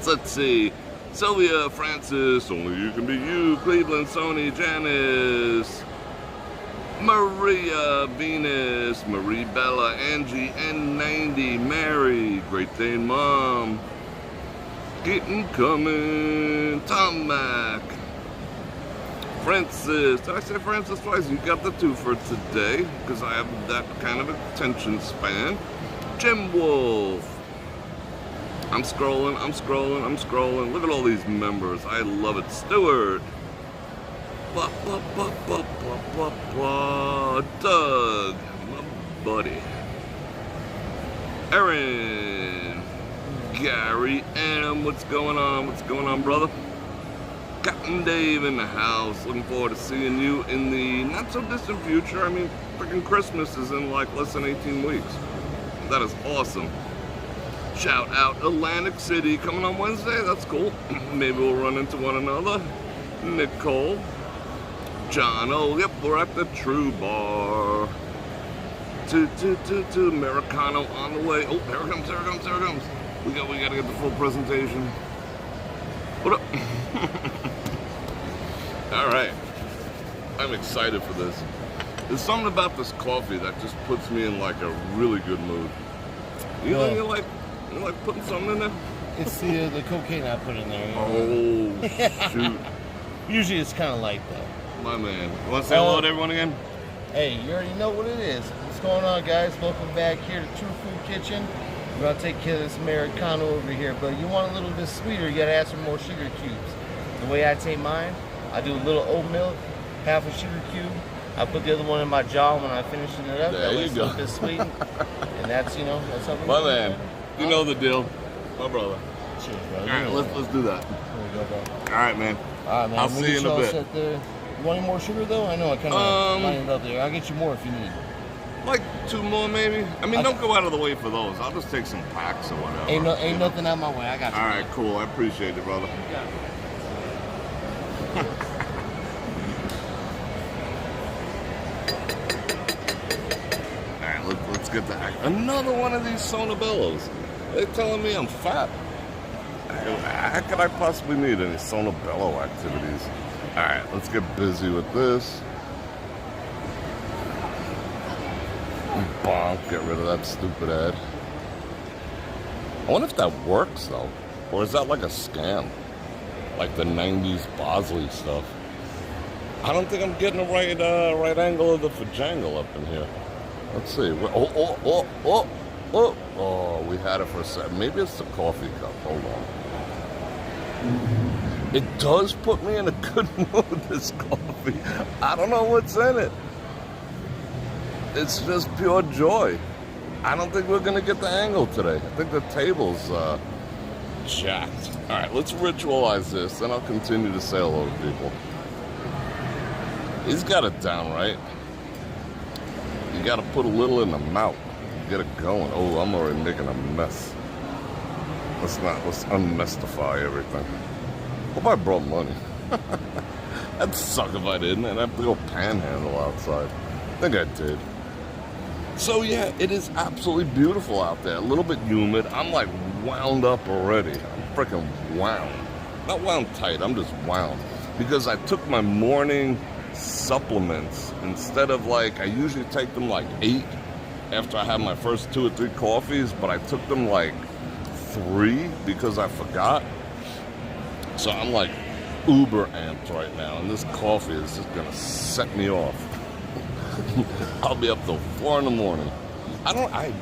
Let's see. Sylvia, Francis, Only You Can Be You, Cleveland, Sony, Janice, Maria, Venus, Marie Bella, Angie, N90, Mary, Great Dane Mom, Keaton Coming, Tom Mac, Francis. Did I say Francis twice? You got the 2 for today, because I have that kind of attention span. Jim Wolf. I'm scrolling. Look at all these members. I love it. Stewart. Doug. My buddy. Aaron. Gary M. What's going on, brother? Captain Dave in the house. Looking forward to seeing you in the not so distant future. I mean, freaking Christmas is in like less than 18 weeks. That is awesome. Shout out Atlantic City coming on Wednesday. That's cool. Maybe we'll run into one another. Nicole. John. Oh, yep, we're at the True Bar. Americano on the way. Oh, here it comes. We gotta get the full presentation. What up? All right. I'm excited for this. There's something about this coffee that just puts me in like a really good mood. You know, you like putting something in there? It's the cocaine I put in there. You know? Oh, shoot. Usually it's kind of light, though. My man. You want to say hello to everyone again? Hey, you already know what it is. What's going on, guys? Welcome back here to True Food Kitchen. We're going to take care of this Americano over here, but you want a little bit sweeter, you got to add some more sugar cubes. The way I take mine, I do a little oat milk, half a sugar cube. I put the other one in my jaw when I finish it up. There you go. It's sweet. And that's, that's something. My man. You know the deal. My brother. Cheers, brother. All right, let's do that. There we go, bro. All right, man. All right, man. I'll see you in a bit. You want any more sugar, though? I know I kind of lined it up there. I'll get you more if you need. Like 2 more, maybe? I mean, don't go out of the way for those. I'll just take some packs or whatever. Ain't nothing out my way. I got you. All right, cool. I appreciate it, brother. All right, let's get the another one of these Sonobellos. They're telling me I'm fat. How could I possibly need any Sonobello activities? All right, let's get busy with this. Bonk, get rid of that stupid ad. I wonder if that works, though. Or is that like a scam? Like the 90s Bosley stuff. I don't think I'm getting the right angle of the fajangle up in here. Let's see. Oh, we had it for a second. Maybe it's the coffee cup. Hold on. It does put me in a good mood, this coffee. I don't know what's in it. It's just pure joy. I don't think we're going to get the angle today. I think the table's jacked. All right, let's ritualize this, then I'll continue to say hello to people. He's got it down, right? You got to put a little in the mouth. Get it going. Oh, I'm already making a mess. Let's unmystify everything. Hope I brought money. That'd suck if I didn't, and I'd have to go panhandle outside. I think I did. So yeah, it is absolutely beautiful out there. A little bit humid. I'm like wound up already. I'm freaking wound. Not wound tight, I'm just wound. Because I took my morning supplements instead of like, I usually take them like 8 after I have my first 2 or 3 coffees, but I took them like 3 because I forgot. So I'm like uber amped right now, and this coffee is just gonna set me off. I'll be up till 4 in the morning.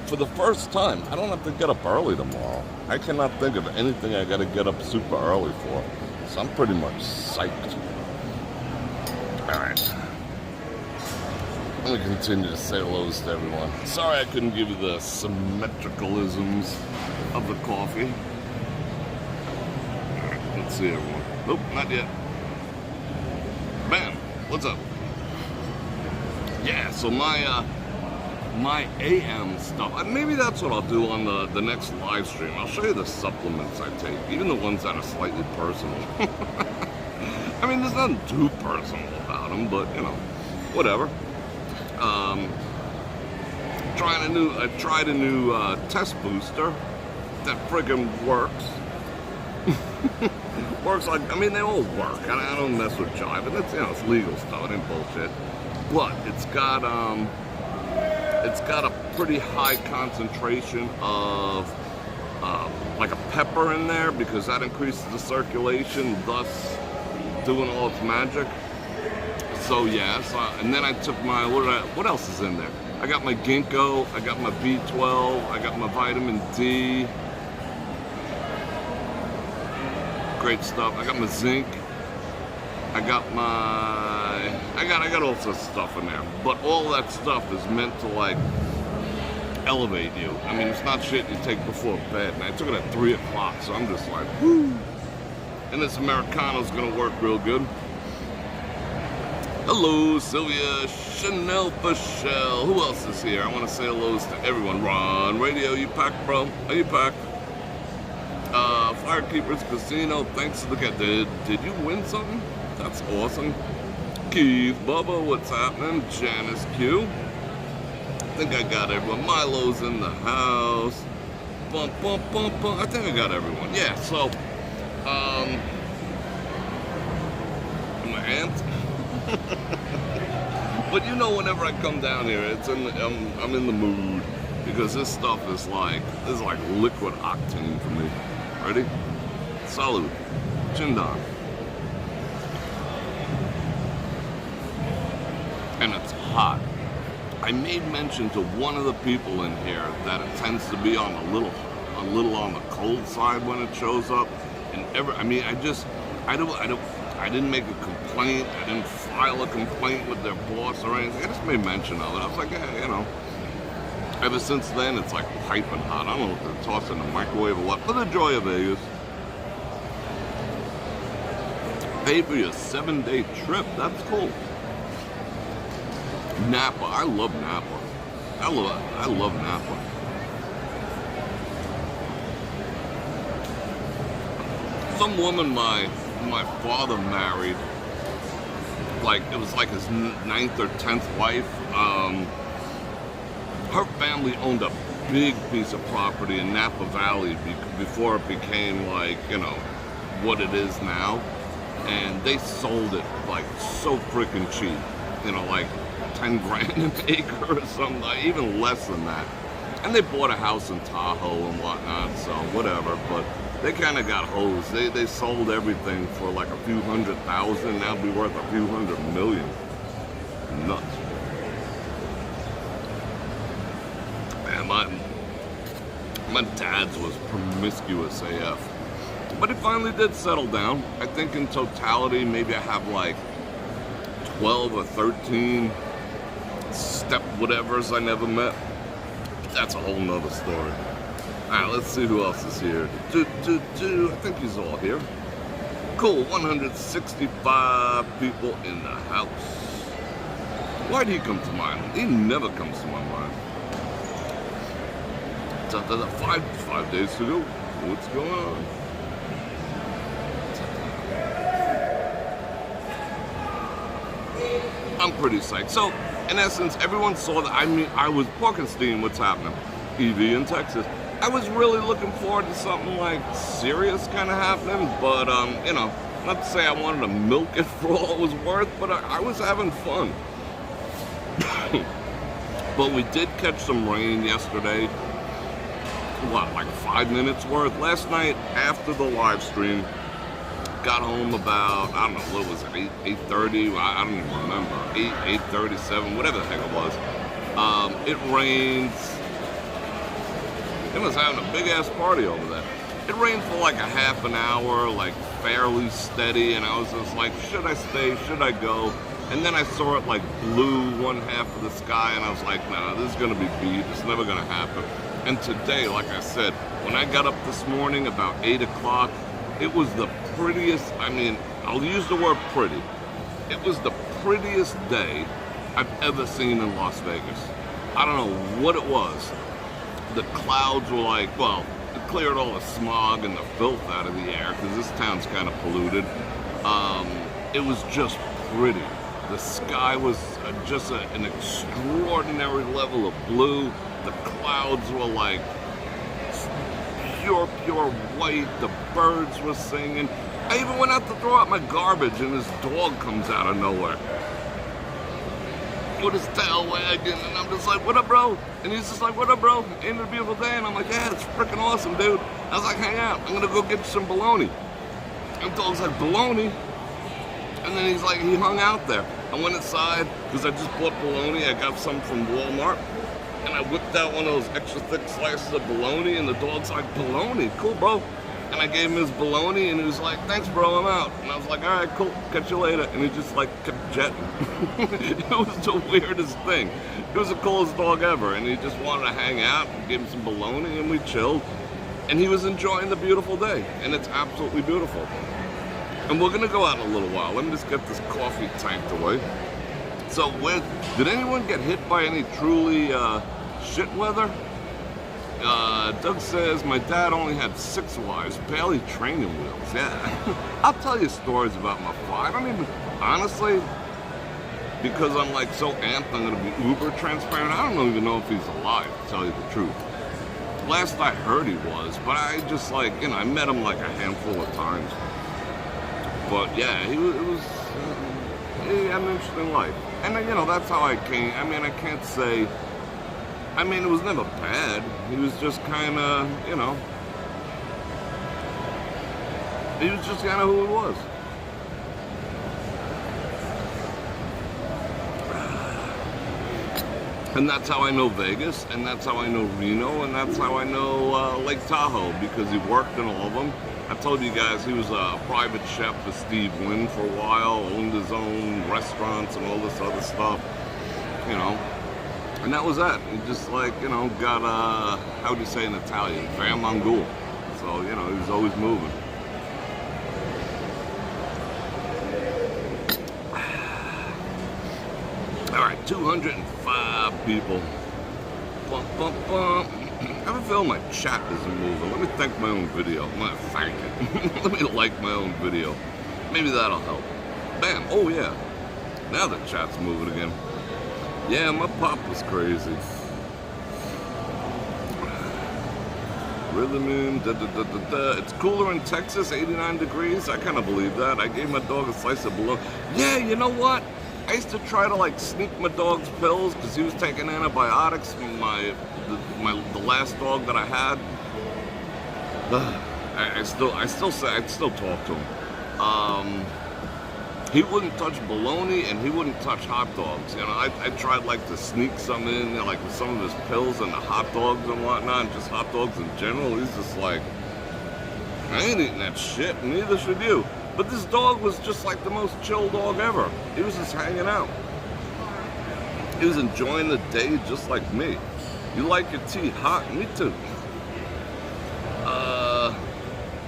For the first time, I don't have to get up early tomorrow. I cannot think of anything I gotta get up super early for. So I'm pretty much psyched. All right. I'm gonna continue to say hellos to everyone. Sorry I couldn't give you the symmetricalisms of the coffee. All right, let's see everyone. Nope, not yet. Bam, what's up? Yeah, so my AM stuff, maybe that's what I'll do on the next live stream. I'll show you the supplements I take, even the ones that are slightly personal. I mean, there's nothing too personal about them, but, you know, whatever. I tried a new test booster that friggin' works. Works like, I mean, they all work. I don't mess with jive, and it's, you know, it's legal stuff. It ain't bullshit. But it's got a pretty high concentration of like a pepper in there, because that increases the circulation, thus doing all its magic. So yes, and then I took my, what else is in there? I got my ginkgo, I got my B12, I got my vitamin D. Great stuff. I got my zinc. I got all sorts of stuff in there. But all that stuff is meant to like elevate you. I mean, it's not shit you take before bed. And I took it at 3 o'clock, so I'm just like, whoo. And this Americano's gonna work real good. Hello, Sylvia, Chanel Michelle. Who else is here? I want to say hellos to everyone. Ron Radio, you packed, bro? Are you packed? Firekeepers Casino, thanks to the cat. Did you win something? That's awesome. Keith, Bubba, what's happening? Janice Q. I think I got everyone. Milo's in the house. Bump, bump, bump, bump. I think I got everyone. Yeah, so, my aunt. But you know, whenever I come down here, I'm in the mood, because this stuff is like liquid octane for me. Ready? Salud. Chindan. And it's hot. I made mention to one of the people in here that it tends to be on a little on the cold side when it shows up. And I didn't make a complaint. I didn't file a complaint with their boss or anything. I just made mention of it. I was like, hey, you know. Ever since then, it's like piping hot. I don't know if they're tossing in the microwave or what. For the joy of Vegas. Pay for your 7-day trip. That's cool. Napa. I love Napa. I love Napa. Some woman my father married, like, it was like his 9th or 10th wife. Her family owned a big piece of property in Napa Valley before it became, like, you know, what it is now. And they sold it like so freaking cheap, you know, like 10 grand an acre or something, like, even less than that. And they bought a house in Tahoe and whatnot, so whatever. But they kind of got hosed. They sold everything for like a few $100,000. Now it'd be worth a few $100 million. Nuts. Man, my dad's was promiscuous AF. But it finally did settle down. I think in totality, maybe I have like 12 or 13 step whatevers I never met. That's a whole nother story. Alright, let's see who else is here. I think he's all here. Cool, 165 people in the house. Why'd he come to mind? He never comes to my mind. 5 days to go. What's going on? I'm pretty psyched. So, in essence, everyone saw that. I mean, I was Porkenstein, what's happening? EV in Texas. I was really looking forward to something like serious kind of happening, but you know, not to say I wanted to milk it for all it was worth, but I was having fun. But we did catch some rain yesterday. What, like 5 minutes worth? Last night after the live stream, got home about, I don't know, what was it, 8:30? I don't even remember. 8:37, whatever the heck it was. It rained. It was having a big ass party over there. It rained for like a half an hour, like fairly steady, and I was just like, should I stay? Should I go? And then I saw it like blue one half of the sky, and I was like, nah, this is gonna be beat. It's never gonna happen. And today, like I said, when I got up this morning about 8 o'clock, it was the prettiest, I mean, I'll use the word pretty. It was the prettiest day I've ever seen in Las Vegas. I don't know what it was. The clouds were like, well, it cleared all the smog and the filth out of the air, because this town's kind of polluted. It was just pretty. The sky was just an extraordinary level of blue. The clouds were like pure, pure white. The birds were singing. I even went out to throw out my garbage, and this dog comes out of nowhere with his tail wagging, and I'm just like, what up, bro? And he's just like, what up, bro? Ain't it a beautiful day? And I'm like, yeah, it's freaking awesome, dude. I was like, hang out. I'm gonna go get you some bologna. And the dog's like, bologna? And then he's like, he hung out there. I went inside, because I just bought bologna. I got some from Walmart. And I whipped out one of those extra thick slices of bologna, and the dog's like, bologna? Cool, bro. And I gave him his bologna, and he was like, thanks, bro, I'm out. And I was like, all right, cool, catch you later. And he just, like, kept jetting. It was the weirdest thing. It was the coolest dog ever, and he just wanted to hang out and give him some bologna, and we chilled. And he was enjoying the beautiful day, and it's absolutely beautiful. And we're going to go out in a little while. Let me just get this coffee tanked away. So, did anyone get hit by any truly shit weather? Doug says, my dad only had 6 wives, barely training wheels. Yeah. I'll tell you stories about my father. I don't even, honestly, because I'm like so amped, I'm going to be uber transparent. I don't even know if he's alive, to tell you the truth. Last I heard he was, but I just like, you know, I met him like a handful of times. But yeah, he had an interesting life. And you know, that's how I came. I mean, I can't say, I mean, it was never bad. He was just kind of, you know, he was just kind of who he was. And that's how I know Vegas, and that's how I know Reno, and that's how I know Lake Tahoe, because he worked in all of them. I told you guys he was a private chef for Steve Wynn for a while, owned his own restaurants and all this other stuff, you know. And that was that. He just like, you know, got, how do you say in Italian? Fremont Street. So, you know, he was always moving. All right, 205 people. Bum, bum, bum. I have a feeling my chat isn't moving. Let me thank my own video. I'm gonna thank it. Let me like my own video. Maybe that'll help. Bam. Oh, yeah. Now the chat's moving again. Yeah, my pop was crazy. Rhythm in, da, da, da, da, da. It's cooler in Texas, 89 degrees. I kind of believe that. I gave my dog a slice of bologna. Yeah, you know what? I used to try to like sneak my dog's pills because he was taking antibiotics from the last dog that I had. I'd still talk to him. He wouldn't touch bologna and he wouldn't touch hot dogs. You know, I tried like to sneak some in, you know, like with some of his pills and the hot dogs and whatnot, and just hot dogs in general. He's just like, I ain't eating that shit, and neither should you. But this dog was just like the most chill dog ever. He was just hanging out. He was enjoying the day just like me. You like your tea hot? Me too.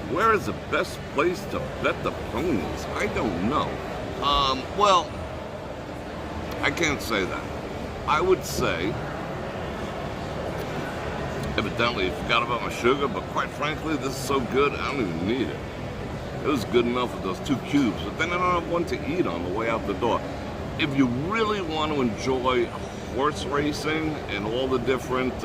Where is the best place to bet the ponies? I don't know. Well, I can't say that. I would say, evidently you forgot about my sugar, but quite frankly, this is so good, I don't even need it. It was good enough with those 2 cubes, but then I don't have one to eat on the way out the door. If you really want to enjoy horse racing and all the different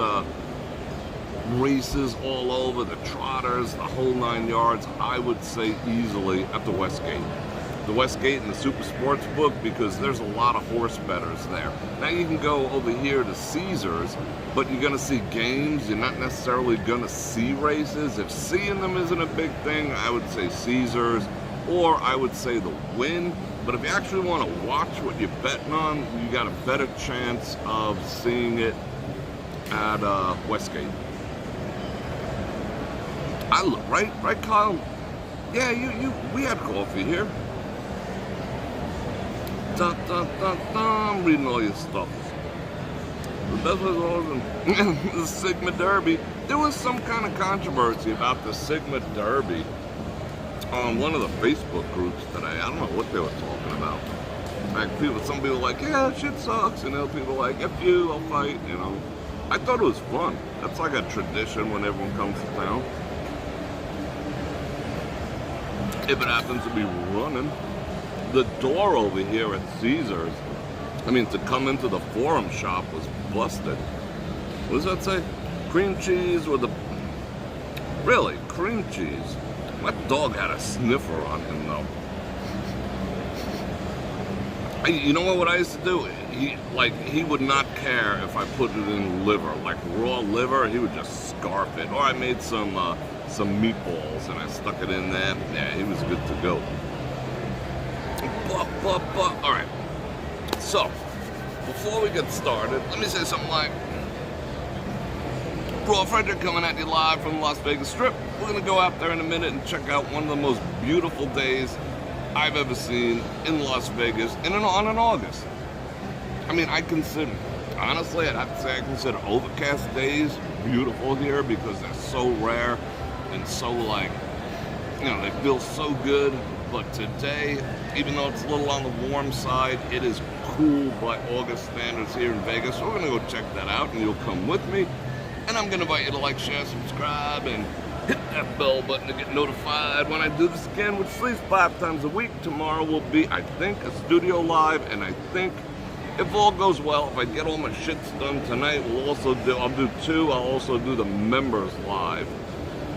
races all over, the trotters, the whole 9 yards, I would say easily at the Westgate. The Westgate and the Super Sports Book, because there's a lot of horse bettors there. Now you can go over here to Caesars, but you're gonna see games, you're not necessarily gonna see races. If seeing them isn't a big thing, I would say Caesars, or I would say the Wynn. But if you actually wanna watch what you're betting on, you got a better chance of seeing it at Westgate. Right, Kyle? Yeah, we had coffee here. I'm reading all your stuff. The best was always the Sigma Derby. There was some kind of controversy about the Sigma Derby on one of the Facebook groups today. I don't know what they were talking about. Like some people were like, yeah, shit sucks, and other people were like, F you, I'll fight, you know. I thought it was fun. That's like a tradition when everyone comes to town. If it happens to be running. The door over here at Caesars, I mean, to come into the Forum shop was busted. What does that say? Cream cheese with a Really, cream cheese. My dog had a sniffer on him though. You know what I used to do? He would not care if I put it in liver, like raw liver. He would just scarf it. Or I made some meatballs and I stuck it in there. Yeah, he was good to go. All right. So, before we get started, let me say something like, Bror Fredrik coming at you live from Las Vegas Strip. We're gonna go out there in a minute and check out one of the most beautiful days I've ever seen in Las Vegas on an August. I mean, honestly, I'd have to say I consider overcast days beautiful here because they're so rare and so they feel so good. But today, even though it's a little on the warm side, it is cool by August standards here in Vegas. So we're gonna go check that out and you'll come with me. And I'm gonna invite you to like, share, subscribe, and hit that bell button to get notified when I do this again, which at least 5 times a week. Tomorrow will be, I think, a studio live, and I think if all goes well, if I get all my shits done tonight, I'll do 2. I'll also do the members live,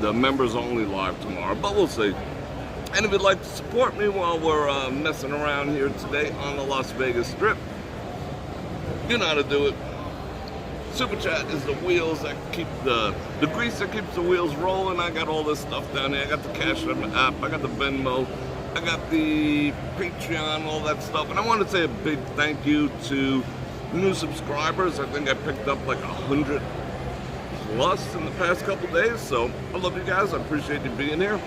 the members only live tomorrow, but we'll see. And if you'd like to support me while we're messing around here today on the Las Vegas Strip, you know how to do it. Super Chat is the wheels that keep the grease that keeps the wheels rolling. I got all this stuff down there. I got the Cash App, I got the Venmo, I got the Patreon, all that stuff. And I want to say a big thank you to new subscribers. I think I picked up like 100 plus in the past couple days. So I love you guys. I appreciate you being here.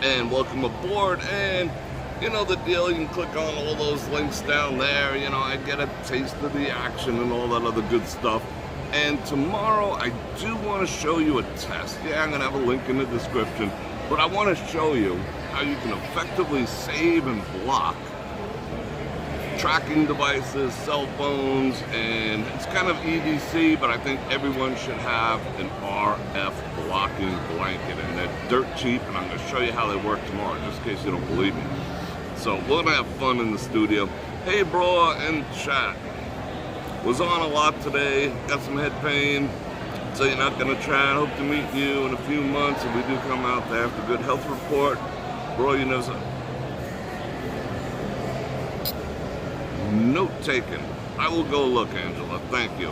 And welcome aboard. And you know the deal, you can click on all those links down there. You know, I get a taste of the action and all that other good stuff. And tomorrow, I do want to show you a test. Yeah, I'm going to have a link in the description. But I want to show you how you can effectively save and block tracking devices, cell phones, and it's kind of EDC, but I think everyone should have an RF blocking blanket. And they're dirt cheap, and I'm going to show you how they work tomorrow, just in case you don't believe me. So we're going to have fun in the studio. Hey, bro, and chat. Was on a lot today, got some head pain, so you're not gonna try. I hope to meet you in a few months if we do come out there after a good health report. Bro, you know something. Note taken. I will go look, Angela, thank you.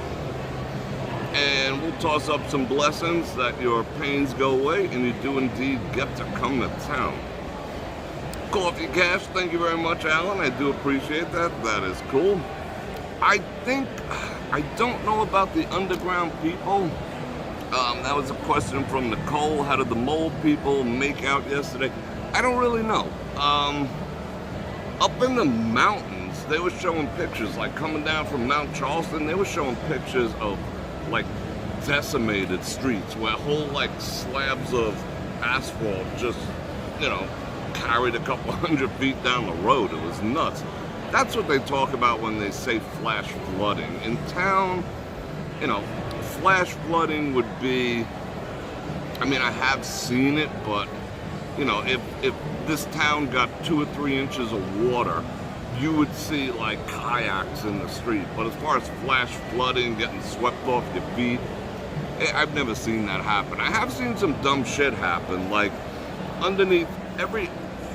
And we'll toss up some blessings that your pains go away and you do indeed get to come to town. Coffee Cash, thank you very much, Alan. I do appreciate that. That is cool. I don't know about the underground people. That was a question from Nicole. How did the mole people make out yesterday? I don't really know. Up in the mountains, they were showing pictures, like coming down from Mount Charleston, they were showing pictures of like decimated streets where whole like slabs of asphalt just, carried a couple 100 feet down the road. It was nuts. That's what they talk about when they say flash flooding. In town, flash flooding would be, I have seen it, but, if this town got 2 or 3 inches of water, you would see like kayaks in the street. But as far as flash flooding, getting swept off your feet, I've never seen that happen. I have seen some dumb shit happen, like underneath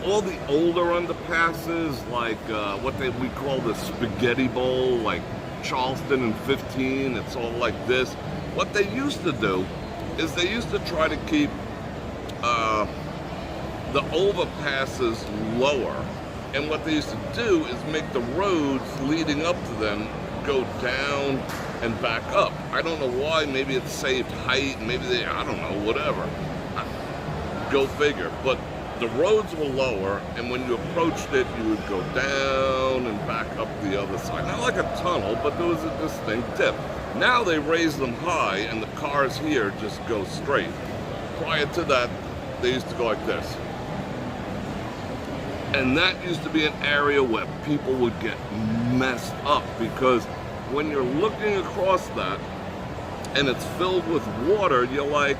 all the older underpasses, like what we call the spaghetti bowl, like Charleston and 15, it's all like this. What they used to do is they used to try to keep the overpasses lower. And what they used to do is make the roads leading up to them go down and back up. I don't know why, maybe it saved height, maybe I don't know, whatever. Go figure. But the roads were lower, and when you approached it, you would go down and back up the other side. Not like a tunnel, but there was a distinct dip. Now they raise them high, and the cars here just go straight. Prior to that, they used to go like this. And that used to be an area where people would get messed up, because when you're looking across that, and it's filled with water, you're like,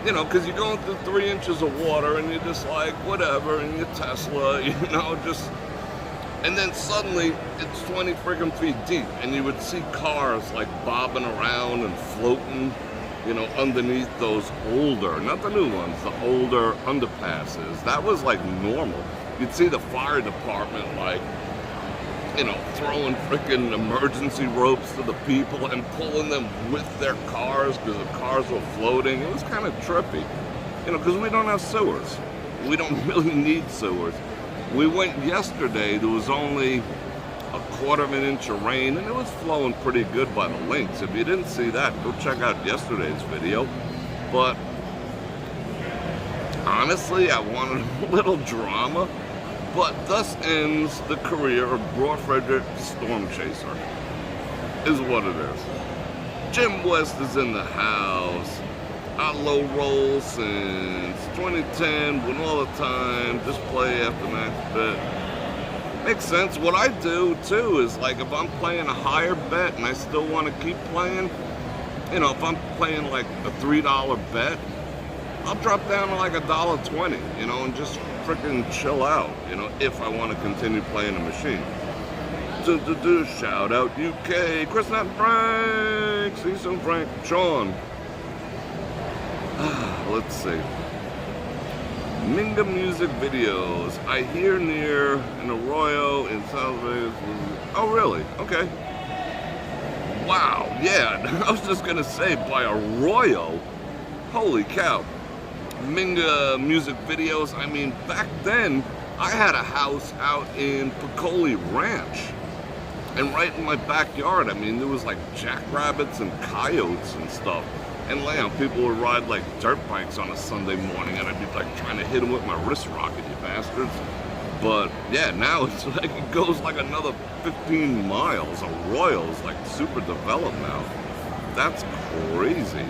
because you're going through 3 inches of water and you're just like, whatever, and your Tesla, and then suddenly it's 20 friggin' feet deep and you would see cars like bobbing around and floating. you know, underneath those older, not the new ones, the older underpasses. That was like normal. You'd see the fire department like, you know, throwing freaking emergency ropes to the people and pulling them with their cars because the cars were floating. It was kind of trippy, you know, because we don't have sewers. We don't really need sewers. We went yesterday, there was only a quarter of an inch of rain, and it was flowing pretty good by the links. If you didn't see that, go check out yesterday's video. But honestly, I wanted a little drama. But thus ends the career of Bror Fredrik, Storm Chaser, is what it is. Jim West is in the house. I low roll since 2010, win all the time, just play after max bet. Makes sense. What I do too is like if I'm playing a higher bet and I still want to keep playing, you know, if I'm playing like a $3 bet, I'll drop down to like $1.20, you know, and just freaking chill out, you know, if I want to continue playing the machine. Shout out UK, Chris Nat Frank, Season Frank, Sean. Let's see. Minga music videos. I hear near an Arroyo in South Vegas. Oh, really? Okay. Wow. Yeah, I was just gonna say by Arroyo. Holy cow. Minga music videos. I mean, back then I had a house out in Calorie Ranch, and right in my backyard, I mean, there was like jackrabbits and coyotes and stuff. And you know, people would ride like dirt bikes on a Sunday morning, and I'd be like trying to hit them with my wrist rocket, you bastards. But yeah, now it's like it goes like another 15 miles. Arroyo's like super developed now. That's crazy.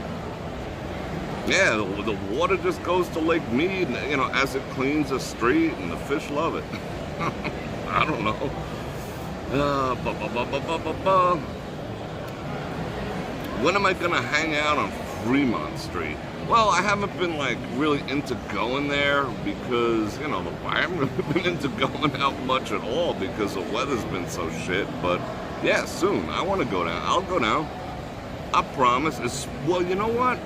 Yeah, the water just goes to Lake Mead, you know, as it cleans the street, and the fish love it. I don't know. When am I gonna hang out on Fremont Street? Well, I haven't been like really into going there because, you know, I haven't really been into going out much at all because the weather's been so shit. But yeah, soon I want to go down. I'll go down. I promise. Well, you know what?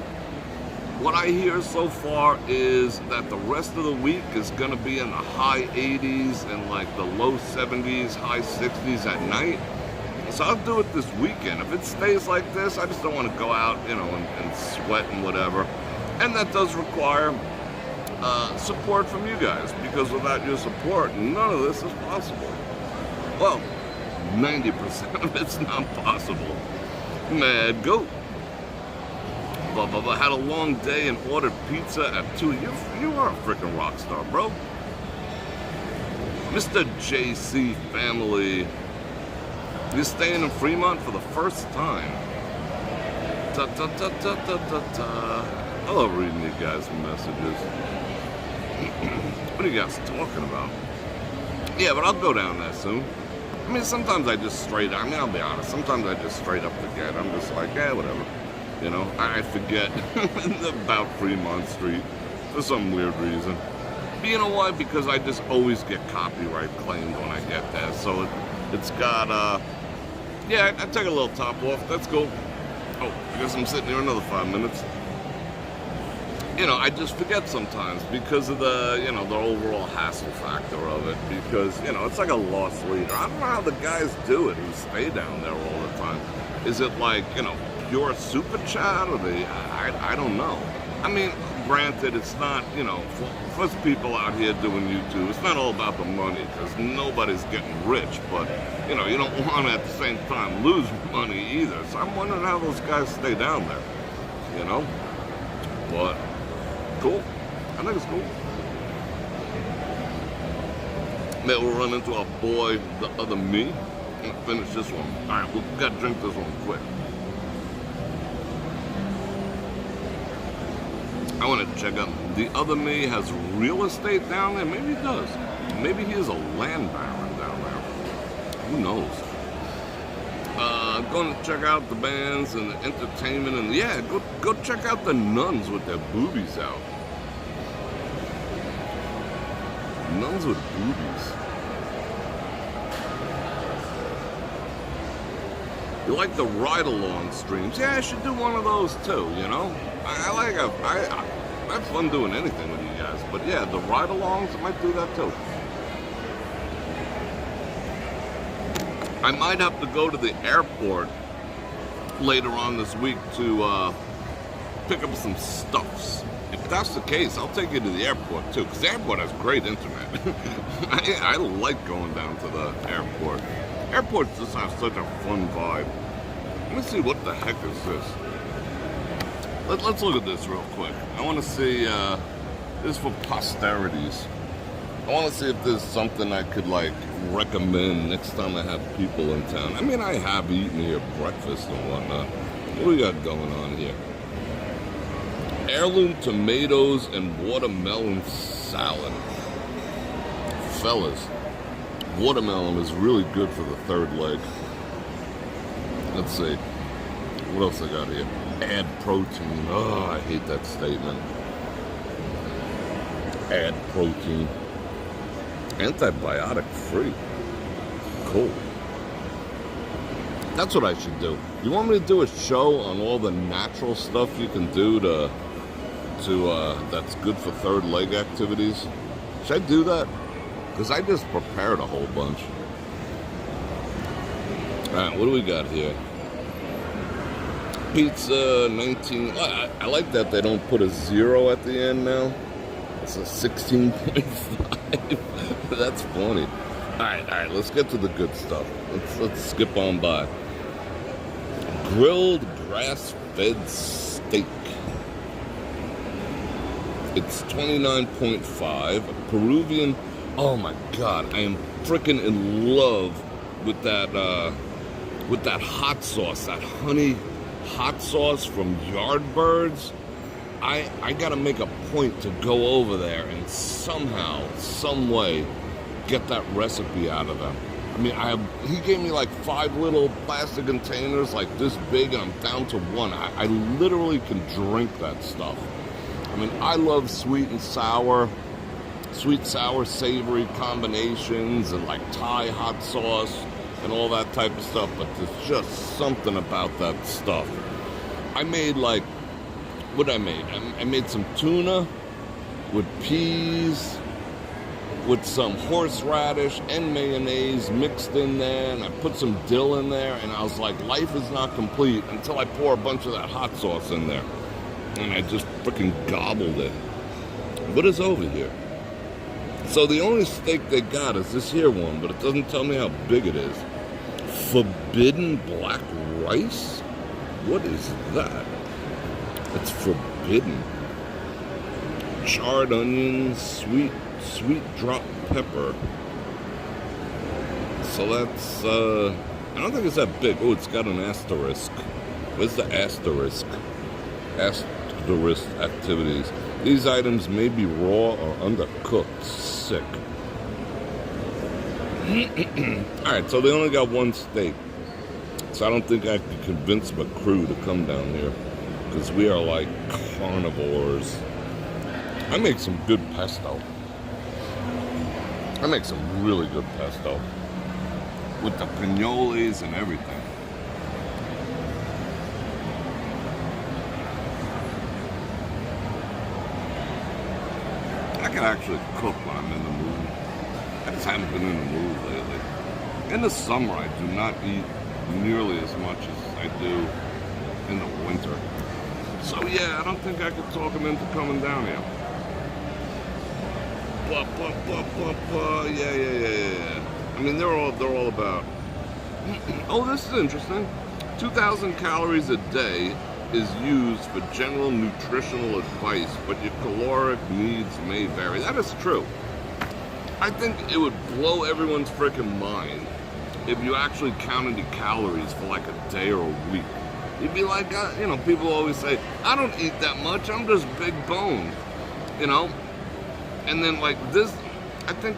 What I hear so far is that the rest of the week is going to be in the high 80s and like the low 70s, high 60s at night. So I'll do it this weekend. If it stays like this, I just don't want to go out, you know, and sweat and whatever. And that does require support from you guys, because without your support, none of this is possible. Well, 90% of it's not possible. Mad goat. I had a long day and ordered pizza at 2. You are a freaking rock star, bro. Mr. JC family. You're staying in Fremont for the first time. I love reading you guys' messages. What are you guys talking about? Yeah, but I'll go down there soon. I mean, sometimes I just straight up, I mean, I'll be honest, sometimes I just straight up forget. I'm just like, yeah, whatever. You know, I forget about Fremont Street for some weird reason. But you know why? Because I just always get copyright claimed when I get there. So it's got, yeah, I take a little top off. That's cool. Oh, I guess I'm sitting here another 5 minutes. You know, I just forget sometimes because of the, you know, the overall hassle factor of it. Because, you know, it's like a lost leader. I don't know how the guys do it who stay down there all the time. Is it like, you know, pure super chat or I don't know. I mean, granted, it's not, you know, for us people out here doing YouTube, it's not all about the money because nobody's getting rich. But, you know, you don't want to at the same time lose money either. So I'm wondering how those guys stay down there, you know? But cool. I think it's cool. Maybe we'll run into our boy, the other me, and finish this one. All right, we've got to drink this one quick. I want to check out. The other me has real estate down there. Maybe he does. Maybe he is a land baron down there. Who knows? Going to check out the bands and the entertainment, and yeah, go check out the nuns with their boobies out. Nuns with boobies. You like the ride-along streams? Yeah, I should do one of those too, you know? I have fun doing anything with you guys, but yeah, the ride-alongs, I might do that too. I might have to go to the airport later on this week to pick up some stuffs. If that's the case, I'll take you to the airport too, because the airport has great internet. I like going down to the airport. Airports just have such a fun vibe. Let me see, what the heck is this? Let's look at this real quick. I want to see, this is for posterities. I want to see if there's something I could, like, recommend next time I have people in town. I mean, I have eaten here breakfast and whatnot. What do we got going on here? Heirloom tomatoes and watermelon salad. Fellas, watermelon is really good for the third leg. Let's see. What else I got here? Add protein. Oh, I hate that statement. Add protein. Antibiotic free. Cool. That's what I should do. You want me to do a show on all the natural stuff you can do to that's good for third leg activities? Should I do that? Because I just prepared a whole bunch. Alright, what do we got here? Pizza 19. I like that they don't put a 0 at the end now. It's a 16.5. That's funny. Alright, let's get to the good stuff. Let's skip on by. Grilled grass-fed steak. It's 29.5. Peruvian. Oh my god, I am freaking in love with that hot sauce, that honey hot sauce from Yardbirds. I gotta make a point to go over there and somehow, some way, get that recipe out of them. I mean, he gave me like 5 little plastic containers like this big, and I'm down to 1. I literally can drink that stuff. I mean, I love sweet, sour, savory combinations, and like Thai hot sauce and all that type of stuff, but there's just something about that stuff. I made like, what I made? I made some tuna with peas, with some horseradish and mayonnaise mixed in there, and I put some dill in there, and I was like, life is not complete until I pour a bunch of that hot sauce in there. And I just freaking gobbled it. What is over here? So the only steak they got is this here one, but it doesn't tell me how big it is. Forbidden black rice? What is that? It's forbidden. Charred onions, sweet drop pepper. So that's, I don't think it's that big. Oh, it's got an asterisk. Where's the asterisk? Asterisk activities. These items may be raw or undercooked. Sick. Alright, so they only got 1 steak. So I don't think I can convince my crew to come down here, because we are like carnivores. I make some good pesto. I make some really good pesto. With the pinoles and everything. I can actually cook when I'm in the mood. I just haven't been in the mood lately. In the summer, I do not eat nearly as much as I do in the winter. So yeah, I don't think I could talk him into coming down here. Yeah. I mean, they're all about. Oh, this is interesting. 2,000 calories a day is used for general nutritional advice, but your caloric needs may vary. That is true. I think it would blow everyone's freaking mind if you actually counted the calories for like a day or a week. You'd be like, you know, people always say, I don't eat that much, I'm just big boned, you know? And then like this, I think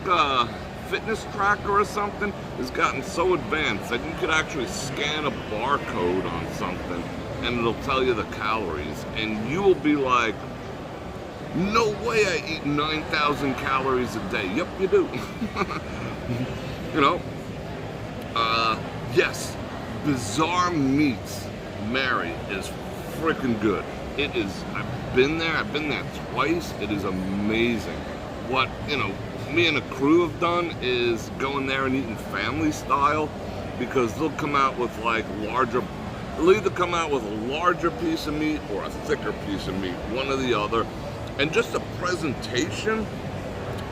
fitness tracker or something has gotten so advanced that you could actually scan a barcode on something and it'll tell you the calories, and you will be like, no way I eat 9,000 calories a day. Yep, you do. You know? Yes, Bizarre Meats Mary is freaking good. It is, I've been there twice. It is amazing. What, you know, me and a crew have done is going there and eating family style, because they'll come out with like they'll either come out with a larger piece of meat or a thicker piece of meat, one or the other. And just the presentation,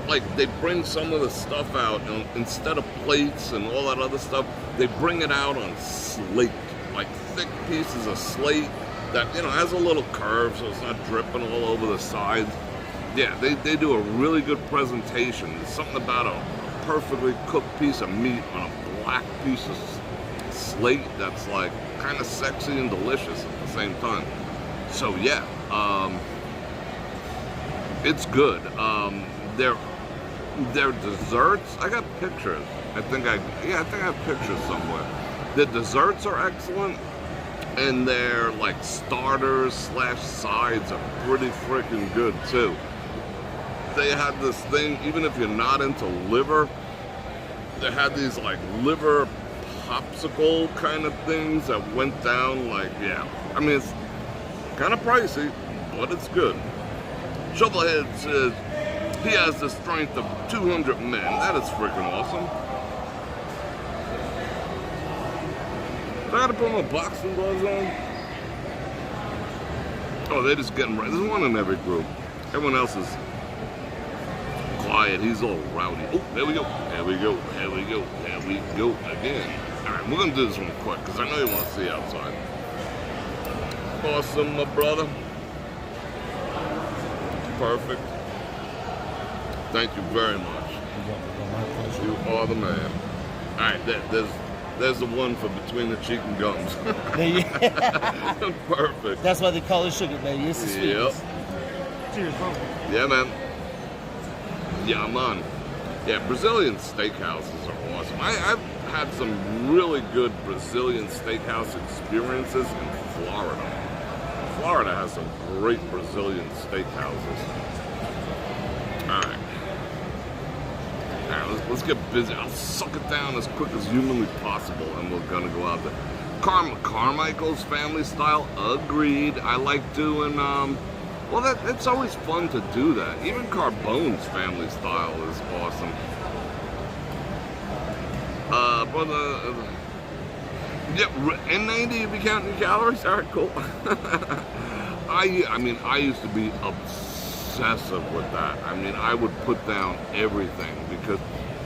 like they bring some of the stuff out, and instead of plates and all that other stuff, they bring it out on slate, like thick pieces of slate that, you know, has a little curve so it's not dripping all over the sides. Yeah, they do a really good presentation. There's something about a perfectly cooked piece of meat on a black piece of slate that's like kind of sexy and delicious at the same time. So yeah, it's good. Their desserts, I got pictures. I think I have pictures somewhere. The desserts are excellent, and their like starters / sides are pretty freaking good too. They had this thing, even if you're not into liver, they had these like liver popsicle kind of things that went down like, yeah. I mean, it's kind of pricey, but it's good. Shovelhead says he has the strength of 200 men. That is freaking awesome. Do I gotta put my boxing gloves on? Oh, they're just getting ready. There's one in every group. Everyone else is quiet. He's all rowdy. Oh, there we go. There we go. There we go. There we go again. All right, we're gonna do this one quick because I know you want to see outside. Awesome, my brother. Perfect. Thank you very much. You are the man. All right, there's the one for between the cheek and gums. Perfect. That's why they call it sugar, baby. It's the sweetness. Yep. Cheers, bro. Yeah, man. Yeah, man. Yeah, Brazilian steakhouses are awesome. I've had some really good Brazilian steakhouse experiences in Florida. Florida has some great Brazilian steakhouses. All right. All right, let's get busy. I'll suck it down as quick as humanly possible, and we're gonna go out there. Carmichael's family style, agreed. I like doing, well, it's always fun to do that. Even Carbone's family style is awesome. Yeah, N90, you be counting calories? All right, cool. I mean, I used to be obsessive with that. I mean, I would put down everything because,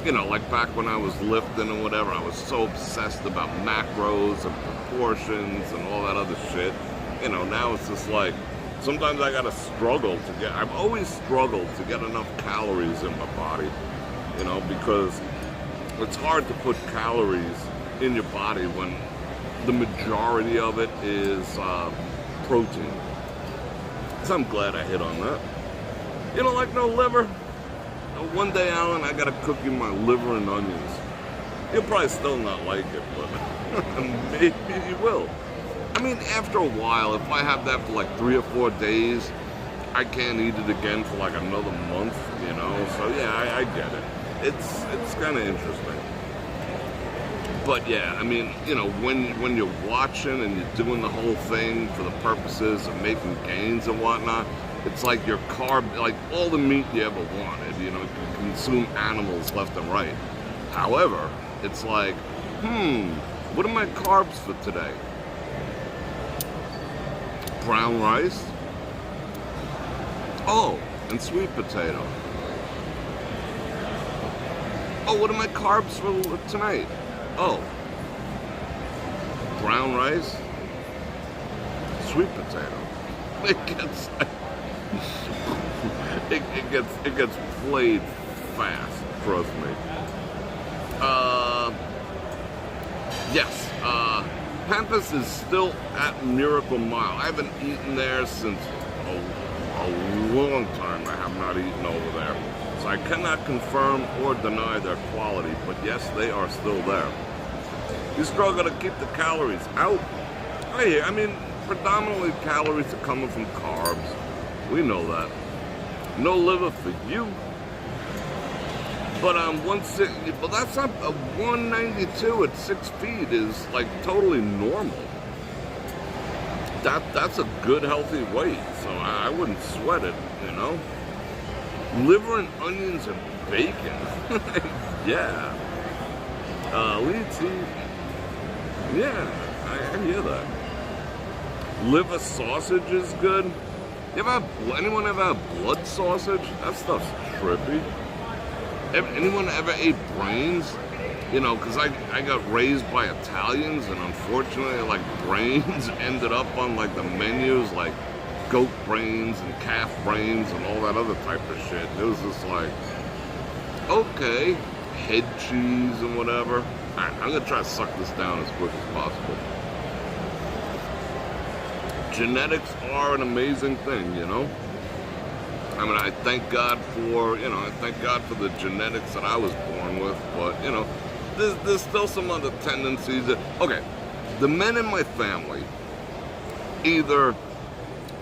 you know, like back when I was lifting and whatever, I was so obsessed about macros and proportions and all that other shit. You know, now it's just like, sometimes I gotta struggle to get, I've always struggled to get enough calories in my body, you know, because it's hard to put calories in your body when the majority of it is protein. So I'm glad I hit on that. You don't like no liver? One day, Alan, I gotta cook you my liver and onions. You'll probably still not like it, but maybe you will. I mean, after a while, if I have that for like 3 or 4 days, I can't eat it again for like another month, you know? So yeah, I get it. It's kind of interesting. But yeah, I mean, you know, when you're watching and you're doing the whole thing for the purposes of making gains and whatnot, it's like your carb, like all the meat you ever wanted, you know, you can consume animals left and right. However, it's like, what are my carbs for today? Brown rice? Oh, and sweet potato. Oh, what are my carbs for tonight? Oh, brown rice, sweet potato. It gets played fast. Trust me. Yes. Pampas is still at Miracle Mile. I haven't eaten there since a long time. I have not eaten over there. So I cannot confirm or deny their quality, but yes, they are still there. You struggle to keep the calories out. I mean, predominantly calories are coming from carbs. We know that. No liver for you. But but that's not a 192 at 6 feet is like totally normal. That's a good healthy weight, so I wouldn't sweat it, you know. Liver and onions and bacon, yeah. Lychee, yeah, I hear that. Liver sausage is good. Anyone ever have blood sausage? That stuff's trippy. Anyone ever ate brains? You know, because I got raised by Italians, and unfortunately, like, brains ended up on, like, the menus, like goat brains and calf brains and all that other type of shit. It was just like, okay, head cheese and whatever. All right, I'm going to try to suck this down as quick as possible. Genetics are an amazing thing, you know? I mean, I thank God for, you know, I thank God for the genetics that I was born with, but, you know, there's still some other tendencies that, okay, the men in my family either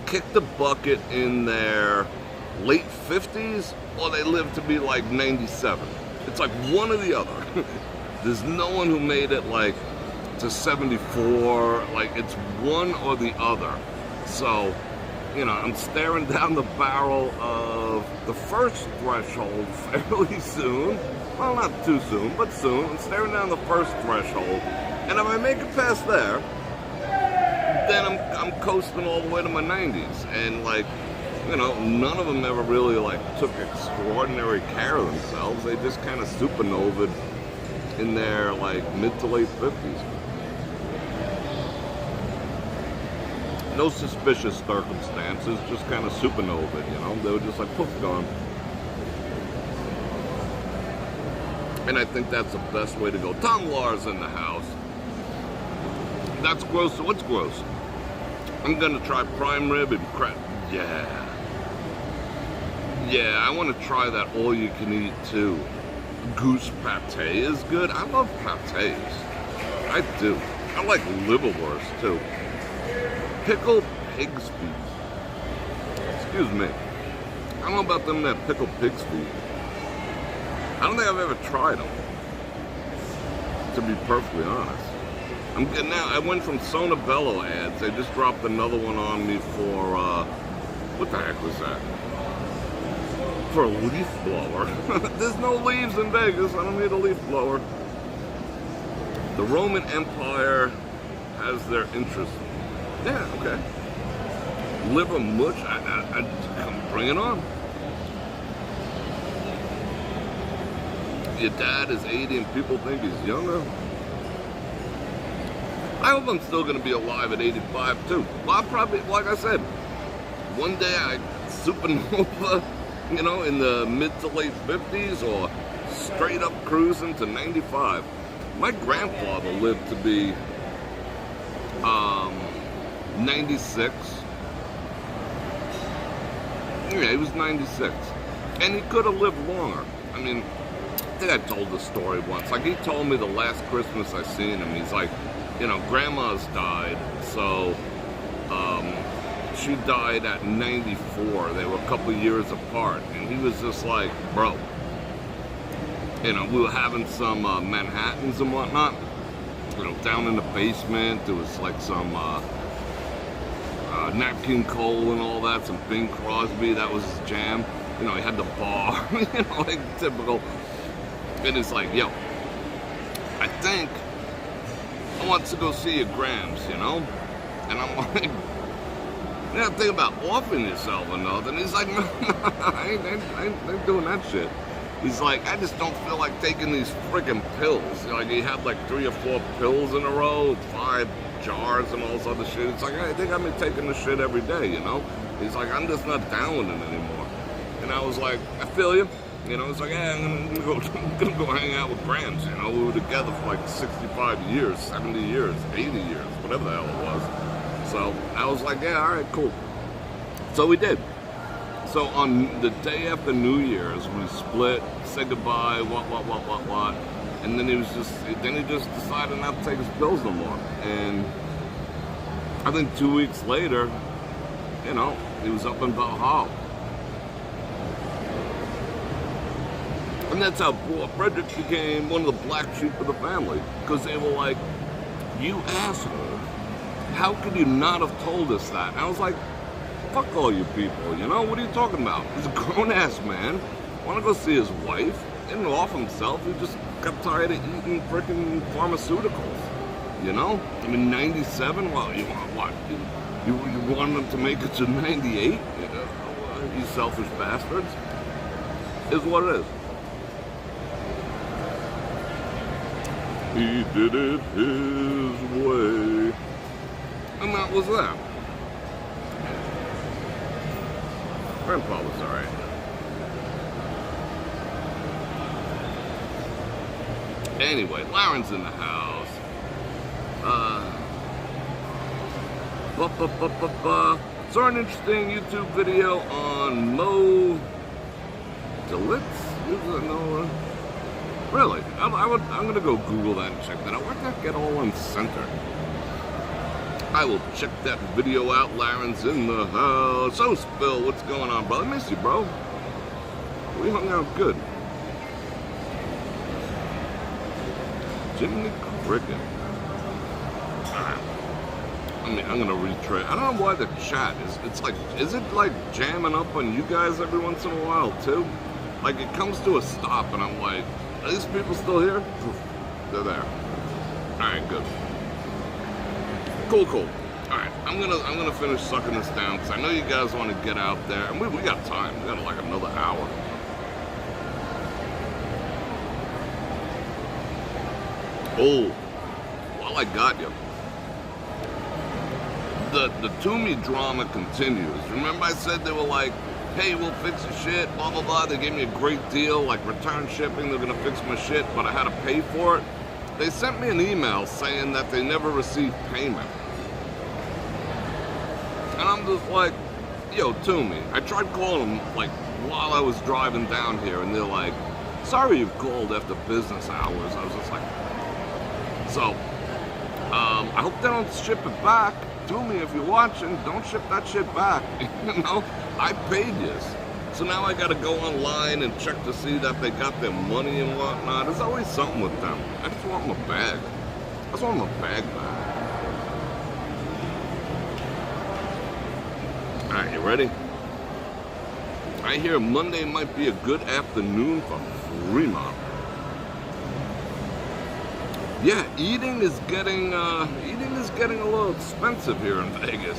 kicked the bucket in their late 50s or they lived to be like 97. It's like one or the other. There's no one who made it like to 74, like it's one or the other. So, you know, I'm staring down the barrel of the first threshold fairly soon. Well, not too soon, but soon. I'm staring down the first threshold. And if I make it past there, then I'm coasting all the way to my 90s. And, like, you know, none of them ever really, like, took extraordinary care of themselves. They just kind of supernovaed in their, like, mid to late 50s. No suspicious circumstances, just kind of supernovaed, you know? They were just like, poof, gone. And I think that's the best way to go. Tom Lahr's in the house. That's gross. What's gross? I'm gonna try prime rib and crab. Yeah. Yeah, I want to try that all-you-can-eat too. Goose pate is good. I love pates. I do. I like liverwurst too. Pickled pig's feet. Excuse me. I don't know about them that pickled pig's feet. I don't think I've ever tried them, to be perfectly honest. I'm getting now. I went from Sonabello ads. They just dropped another one on me for what the heck was that? For a leaf blower. There's no leaves in Vegas. I don't need a leaf blower. The Roman Empire has their interest. Yeah, okay. Liver mush. I bring it on. Your dad is 80 and people think he's younger. I hope I'm still going to be alive at 85 too. Well, I'll probably, like I said, one day I supernova, you know, in the mid to late 50s or straight up cruising to 95. My grandfather lived to be 96. Yeah, he was 96. And he could have lived longer. I mean, I think I told the story once. Like, he told me the last Christmas I seen him, he's like, you know, grandma's died, so she died at 94. They were a couple years apart. And he was just like, bro, you know, we were having some Manhattans and whatnot. You know, down in the basement, there was like some Nat King Cole and all that, some Bing Crosby, that was his jam. You know, he had the bar, you know, like typical. And it's like, yo, I think I want to go see your Grams, you know? And I'm like, you gotta think about offing yourself or nothing. He's like, no, I ain't doing that shit. He's like, I just don't feel like taking these freaking pills. Like, he had like 3 or 4 pills in a row, 5 jars and all this other shit. It's like, I think I've been taking this shit every day, you know? He's like, I'm just not down with it anymore. And I was like, I feel you. You know, it's like, yeah, I'm gonna go hang out with Grams, you know? We were together for like 65 years, 70 years, 80 years, whatever the hell it was. So I was like, yeah, all right, cool. So we did. So on the day after New Year's, we split, said goodbye, what. And then he just decided not to take his pills no more. And I think 2 weeks later, you know, he was up in Valhalla. And that's how Bror Fredrik became one of the black sheep of the family. Because they were like, you asshole, how could you not have told us that? And I was like, fuck all you people, you know? What are you talking about? He's a grown-ass man. Want to go see his wife? Didn't off himself. He just got tired of eating freaking pharmaceuticals. You know? I mean, 97? Well, you want what? You want him to make it to 98? You selfish bastards. Is what it is. He did it his way. And that was that. Grandpa was alright. Anyway, Lauren's in the house. Saw an interesting YouTube video on Mo Delitz? Really? I'm gonna go Google that and check that out. Why'd that get all uncentered? I will check that video out. Lauren's in the house. So, Spill, what's going on, brother? Miss you, bro. We hung out good. Jimmy Cricket. I mean, I'm gonna retry. I don't know why the chat is it like jamming up on you guys every once in a while too? Like it comes to a stop and I'm like, are these people still here? Poof, they're there. Alright, good. Cool. Alright, I'm gonna finish sucking this down because I know you guys want to get out there and we got time. We got like another hour. Oh, while I got you. The Toomey drama continues. Remember I said they were like, hey, we'll fix your shit, blah, blah, blah. They gave me a great deal, like return shipping, they're gonna fix my shit, but I had to pay for it. They sent me an email saying that they never received payment. And I'm just like, yo, Toomey. I tried calling them, like, while I was driving down here, and they're like, sorry you've called after business hours. I was just like, so, I hope they don't ship it back. Toomey, if you're watching, don't ship that shit back. You know, I paid this. So now I gotta go online and check to see that they got their money and whatnot. There's always something with them. I just want my bag. I just want my bag back. Alright, you ready? I hear Monday might be a good afternoon for Fremont. Yeah, eating is getting a little expensive here in Vegas,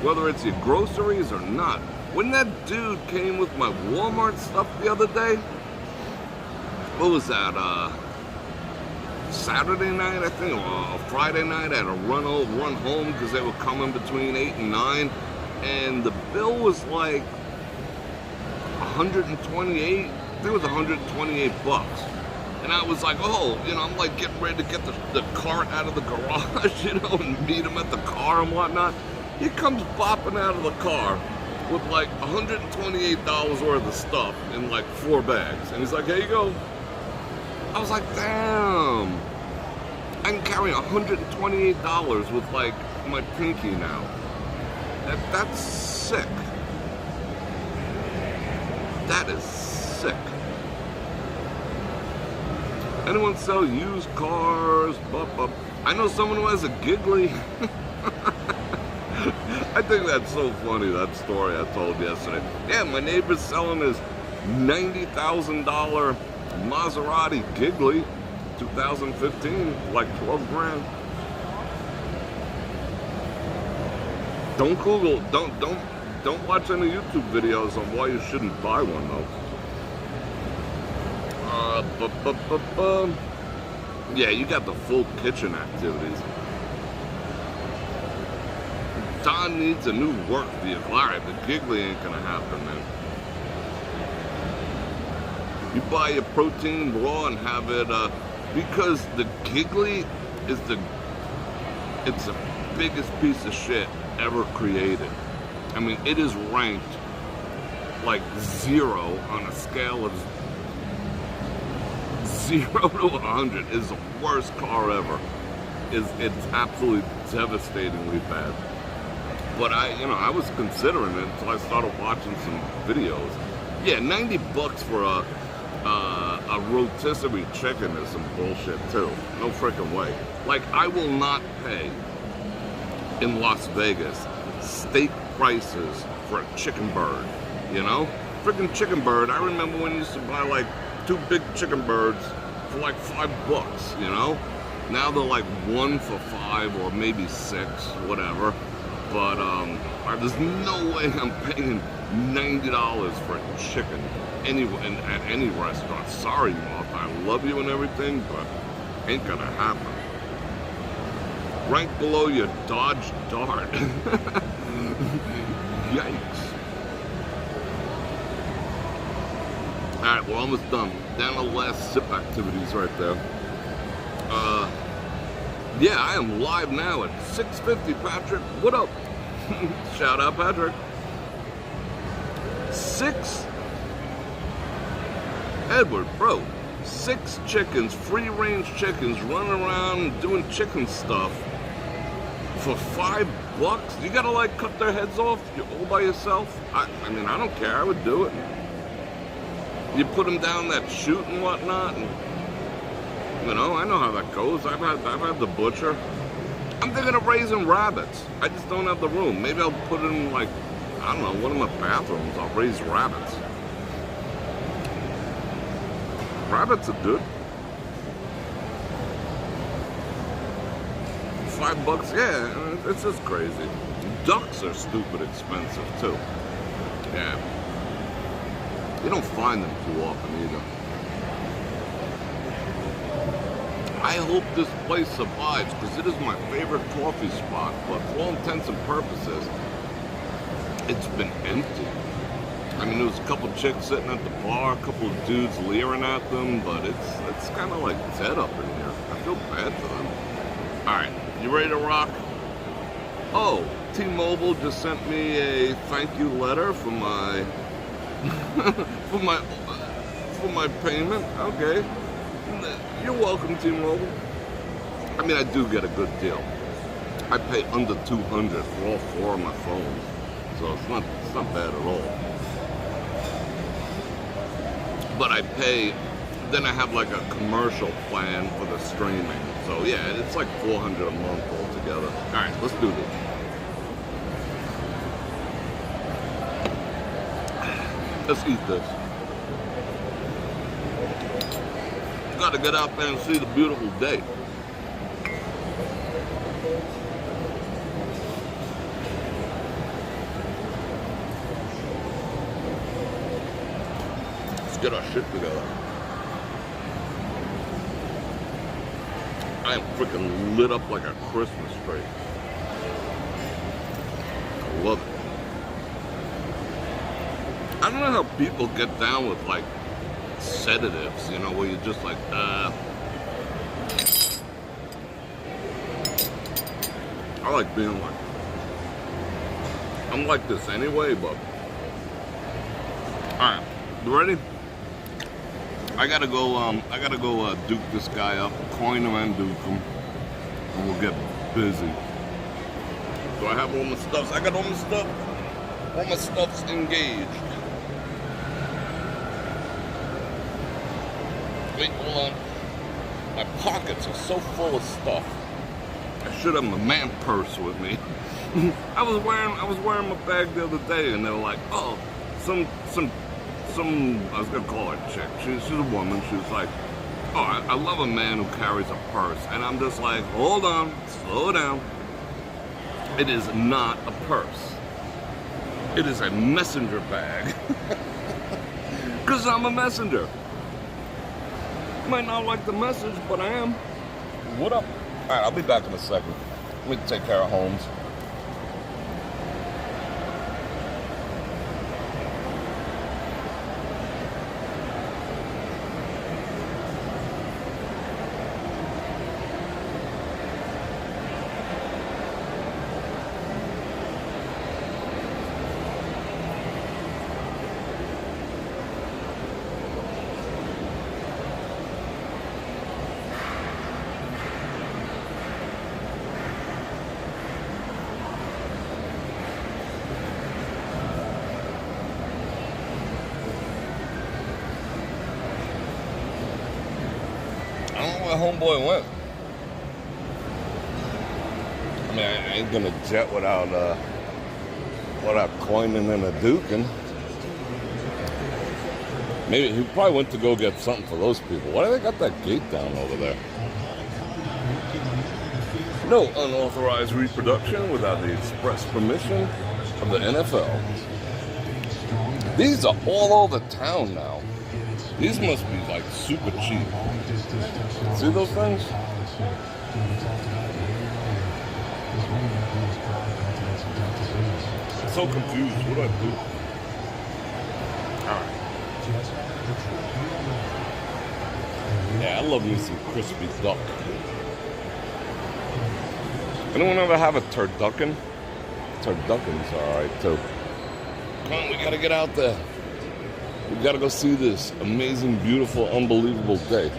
whether it's your groceries or not. When that dude came with my Walmart stuff the other day, what was that? Saturday night, I think, or Friday night. I had to run home because they were coming between 8 and 9, and the bill was like 128. I think it was 128 bucks. And I was like, oh, you know, I'm like getting ready to get the cart out of the garage, you know, and meet him at the car and whatnot. He comes bopping out of the car with like $128 worth of stuff in like 4 bags. And he's like, here you go. I was like, damn. I can carry $128 with like my pinky now. That's sick. That is sick. Anyone sell used cars? I know someone who has a Giggly. I think that's so funny, that story I told yesterday. Yeah, my neighbor's selling his $90,000 Maserati Giggly, 2015, like 12 grand. Don't Google, don't watch any YouTube videos on why you shouldn't buy one though. Yeah, you got the full kitchen activities. Don needs a new work vehicle. Alright, the Giggly ain't gonna happen, man. You buy your protein raw and have it, because the Giggly is it's the biggest piece of shit ever created. I mean, it is ranked like 0 on a scale of 0 to 100 is the worst car ever. It's absolutely devastatingly bad. But I was considering it until I started watching some videos. Yeah, 90 bucks for a rotisserie chicken is some bullshit too. No freaking way. Like, I will not pay in Las Vegas steak prices for a chicken bird, you know? Freaking chicken bird, I remember when you used to buy like 2 big chicken birds for like $5, you know? Now they're like 1 for $5 or maybe 6, whatever. But there's no way I'm paying $90 for a chicken at any restaurant. Sorry, Martha, I love you and everything, but ain't gonna happen. Right below your Dodge Dart. Yikes. Alright, we're almost done. Down to the last sip activities right there. Yeah, I am live now at 6:50, Patrick. What up? Shout out, Patrick. 6 Edward, bro. 6 chickens, free-range chickens, running around doing chicken stuff for $5. You gotta like cut their heads off all by yourself. I mean, I don't care. I would do it. You put them down that chute and whatnot, and you know, I know how that goes. I've had the butcher. I'm thinking of raising rabbits. I just don't have the room. Maybe I'll put it in like, I don't know, one of my bathrooms. I'll raise rabbits. Rabbits are good. $5, yeah, it's just crazy. Ducks are stupid expensive too. Yeah. You don't find them too often either. I hope this place survives because it is my favorite coffee spot, but for all intents and purposes, it's been empty. I mean, there was a couple chicks sitting at the bar, a couple of dudes leering at them, but it's kind of like dead up in here. I feel bad for them. All right, you ready to rock? Oh, T-Mobile just sent me a thank you letter for my for my payment. Okay, you're welcome, T-Mobile. I mean, I do get a good deal. I pay under $200 for all 4 of my phones, so it's not bad at all. But I pay, then I have like a commercial plan for the streaming. So yeah, it's like $400 a month altogether. All right, let's do this. Let's eat this. Got to get out there and see the beautiful day. Let's get our shit together. I am freaking lit up like a Christmas tree. I love it. I don't know how people get down with like sedatives, you know, where you're just like, I like being like, I'm like this anyway, but, alright, you ready? I gotta go duke this guy up, coin him and duke him, and we'll get busy. Do I have all my stuffs? I got all my stuff. All my stuff's engaged. Wait, hold on. My pockets are so full of stuff. I should have my man purse with me. I was wearing my bag the other day, and they were like, oh, some I was gonna call her a chick. She's a woman. She was like, oh, I love a man who carries a purse. And I'm just like, hold on, slow down. It is not a purse. It is a messenger bag. Because I'm a messenger. Might not like the message, but I am. What up? All right, I'll be back in a second. Let me take care of Holmes. my homeboy went. I mean, I ain't gonna jet without coining and a duking. Maybe he probably went to go get something for those people. Why do they got that gate down over there? No unauthorized reproduction without the express permission of the NFL. These are all over town now. These must be like super cheap. See those things? I'm so confused. What do I do? Alright. Yeah, I love me some crispy duck. Anyone ever have a turducken? Turducken's alright too. Come on, we gotta get out there. We gotta go see this amazing, beautiful, unbelievable day.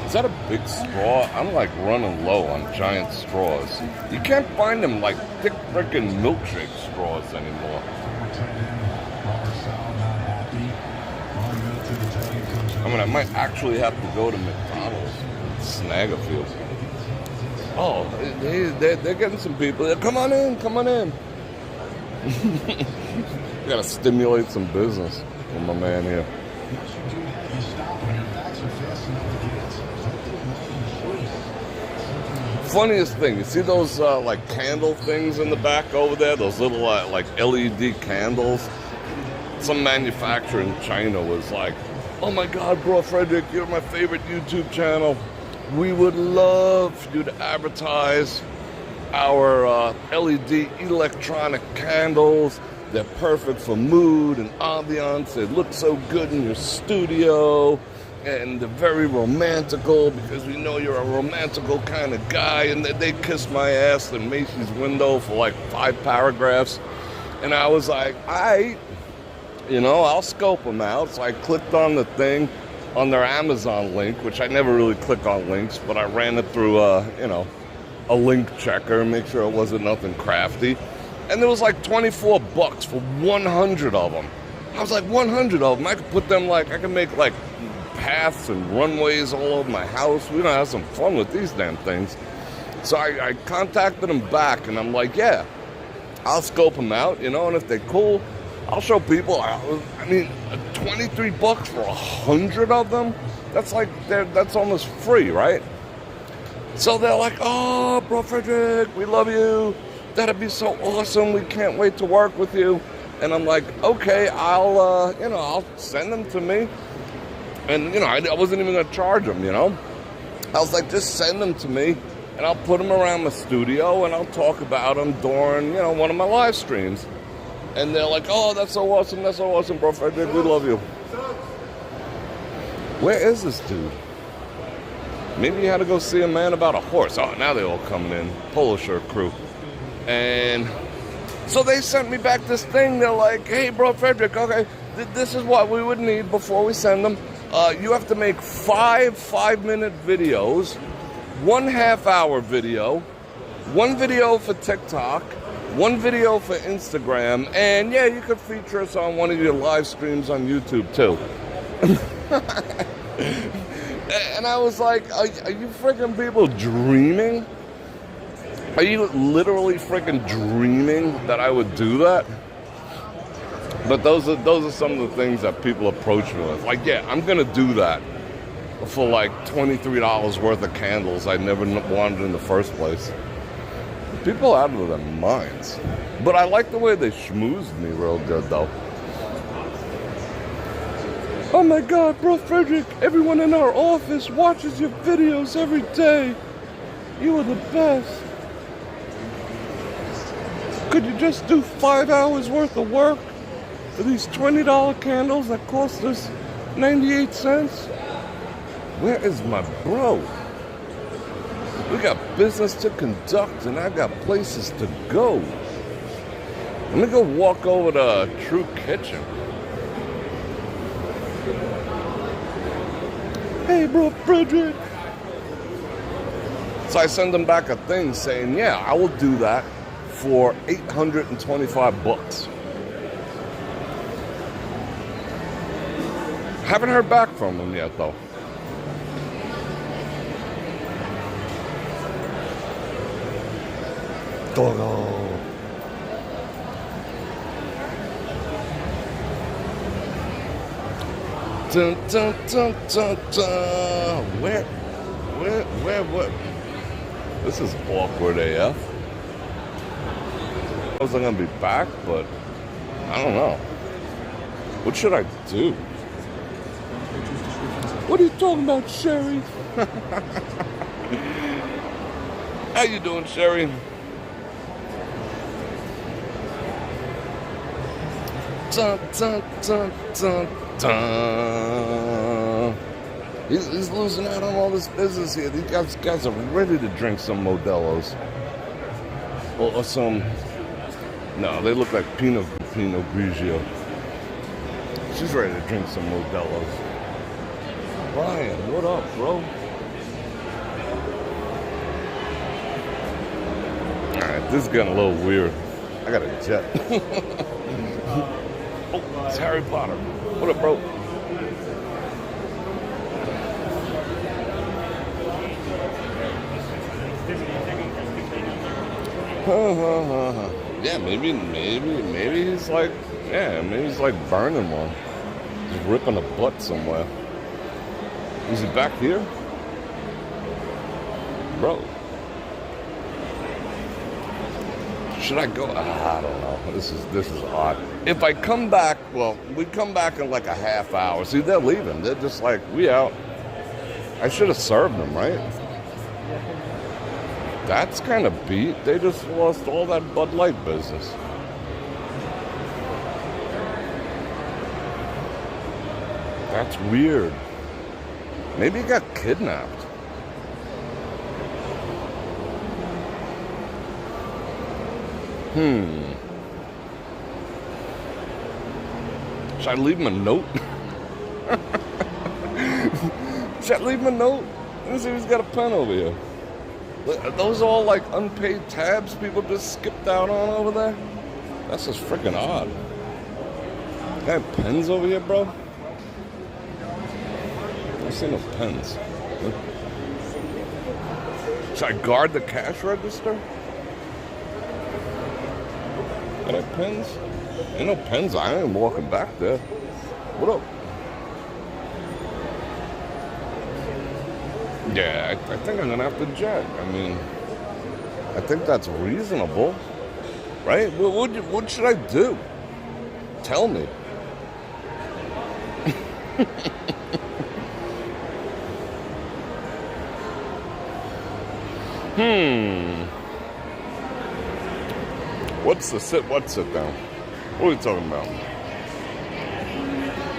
Is that a big straw? I'm like running low on giant straws. You can't find them like thick freaking milkshake straws anymore. I mean, I might actually have to go to McDonald's and snag a few. Oh, they're getting some people. Come on in, come on in. Gotta stimulate some business with my man here. Funniest thing, you see those like candle things in the back over there? Those little like LED candles? Some manufacturer in China was like, oh my God, Bror Fredrik, you're my favorite YouTube channel. We would love you to advertise our LED electronic candles. They're perfect for mood and ambiance. They look so good in your studio. And they're very romantical because we know you're a romantical kind of guy. And they kissed my ass in Macy's window for like 5 paragraphs. And I was like, I'll scope them out. So I clicked on the thing on their Amazon link, which I never really click on links, but I ran it through, a link checker, make sure it wasn't nothing crafty. And there was like $24 for 100 of them. I was like, 100 of them? I could put them I could make like paths and runways all over my house. We're gonna have some fun with these damn things. So I contacted them back and I'm like, yeah, I'll scope them out, and if they're cool, I'll show people. I mean, $23 for 100 of them? That's almost free, right? So they're like, oh, Bror Fredrik, we love you. That'd be so awesome. We can't wait to work with you. And I'm like, okay, I'll send them to me. And, I wasn't even going to charge them, I was like, just send them to me, and I'll put them around my studio, and I'll talk about them during, one of my live streams. And they're like, oh, that's so awesome, Bror Fredrik, we love you. Where is this dude? Maybe he had to go see a man about a horse. Oh, now they're all coming in, polo shirt crew. And so they sent me back this thing. They're like, hey, Bror Fredrik, okay, this is what we would need before we send them. You have to make 5 5-minute videos, 1 half-hour video, 1 video for TikTok, 1 video for Instagram, and yeah, you could feature us on one of your live streams on YouTube too. And I was like, are you freaking people dreaming? Are you literally freaking dreaming that I would do that? But those are some of the things that people approach me with. Like, yeah, I'm going to do that for like $23 worth of candles I never wanted in the first place. People are out of their minds. But I like the way they schmoozed me real good, though. Oh my God, Bror Fredrik, everyone in our office watches your videos every day. You are the best. Could you just do 5 hours worth of work for these $20 candles that cost us 98 cents? Where is my bro? We got business to conduct and I got places to go. Let me go walk over to True Kitchen. Hey, Bror Fredrik. So I send them back a thing saying, yeah, I will do that for $825. Haven't heard back from them yet, though. Todo. Dun, dun, dun, dun, dun. Where, what? This is awkward AF. I was gonna be back, but I don't know. What should I do? What are you talking about, Sherry? How you doing, Sherry? Dun, dun, dun, dun, dun. He's losing out on all this business here. These guys are ready to drink some Modelo's. Or some... No, they look like Pinot Grigio. She's ready to drink some Modelo's. Brian, what up, bro? Alright, this is getting a little weird. I got a jet. Oh, it's Harry Potter. What up, bro? Yeah, maybe he's like, maybe he's like burning one. Just ripping a butt somewhere. Is he back here? Bro. Should I go? I don't know. This is odd. If I come back, well, we come back in like a half hour. See, they're leaving. They're just like, we out. I should have served them, right? That's kind of beat. They just lost all that Bud Light business. That's weird. Maybe he got kidnapped. Should I leave him a note? Should I leave him a note? Let me see if he's got a pen over here. Are those all like unpaid tabs people just skipped out on over there? That's just freaking odd. Got pens over here, bro? I see no pens. Should I guard the cash register? Got any pens? Ain't no pens. I ain't walking back there. What up? Yeah, I think I'm gonna have to jet. I mean, I think that's reasonable, right? What should I do? Tell me. What's the sit down? What are we talking about?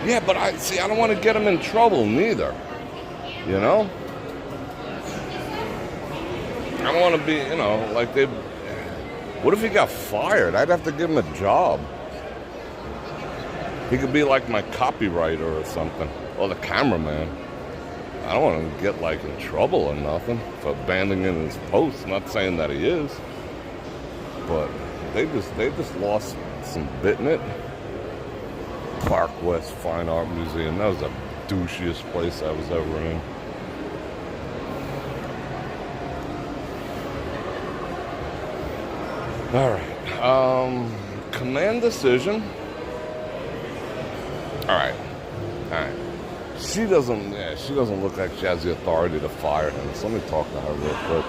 Yeah, but I don't want to get him in trouble neither. You know? I don't want to be, like they... What if he got fired? I'd have to give him a job. He could be like my copywriter or something. Or the cameraman. I don't want to get, like, in trouble or nothing for abandoning his post. Not saying that he is. But they just lost some bit in it. Park West Fine Art Museum. That was the douchiest place I was ever in. All right. Command decision. All right. She doesn't look like she has the authority to fire him. So let me talk to her real quick.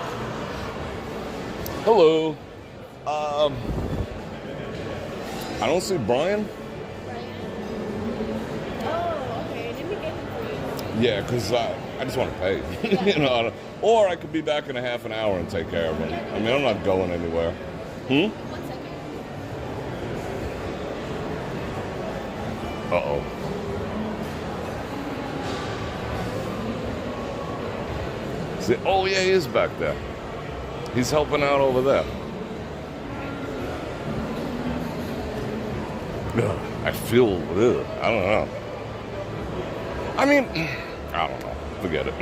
Hello. I don't see Brian. Oh, okay. Let me get him for you. Yeah, because I just want to pay. Or I could be back in a half an hour and take care of him. I mean, I'm not going anywhere. 1 second. Uh-oh. See, oh yeah, he is back there. He's helping out over there. Ugh, I feel, I don't know. I mean, I don't know. Forget it.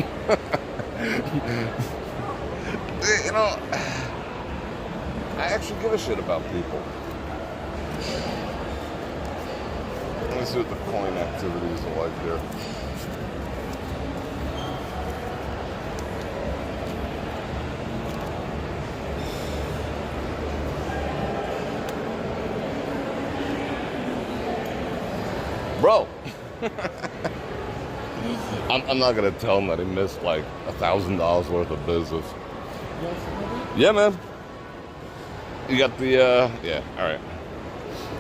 I actually give a shit about people. Let me see what the coin activities are like there. bro. I'm not gonna tell him that he missed like $1,000 worth of business. Yeah, man. You got the yeah. All right.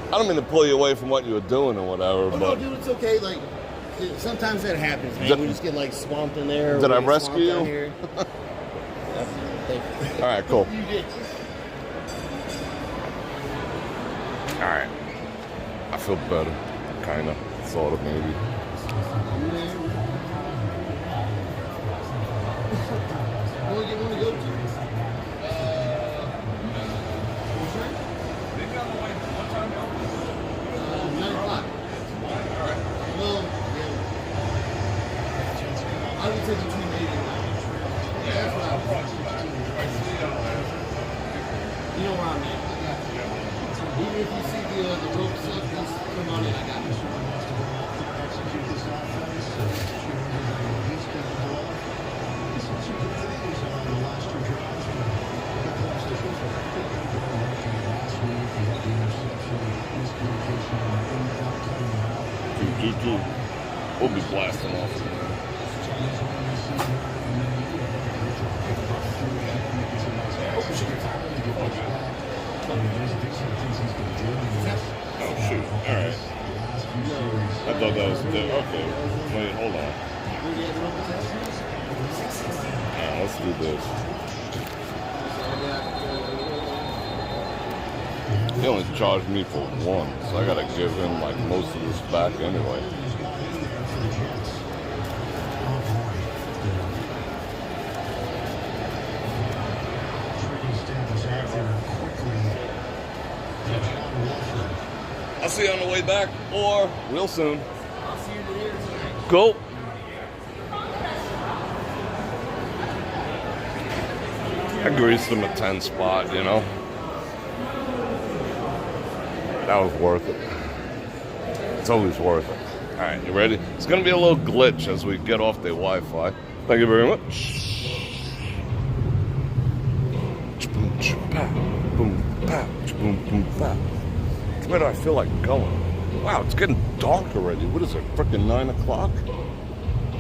I don't mean to pull you away from what you were doing or whatever, Oh, but no, dude, it's okay. Like, sometimes that happens, man. We just get like swamped in there. Did I We get rescue swamped you? out here. Thank you. all right, cool. You did. All right. I feel better, kind of, sort of, maybe. Where do you want to go to? 9 o'clock. Well, yeah. I would say between 8 and 9. Yeah, that's what I would say. You know where I'm at. Even if you see the rope stuff, just come on in. I got you. We'll be blasting off. Oh shoot! All right. I thought that was the okay. Wait, hold on. Let's do this. He only charged me for one, so I gotta give him like most of this back anyway. I'll see you on the way back, or real soon. I'll see you there tonight. Cool. I greased him a 10 spot, you know. That was worth it. It's always worth it. All right, you ready? It's going to be a little glitch as we get off the Wi-Fi. Thank you very much. Where do I feel like going? Wow, it's getting dark already. What is it, freaking 9 o'clock?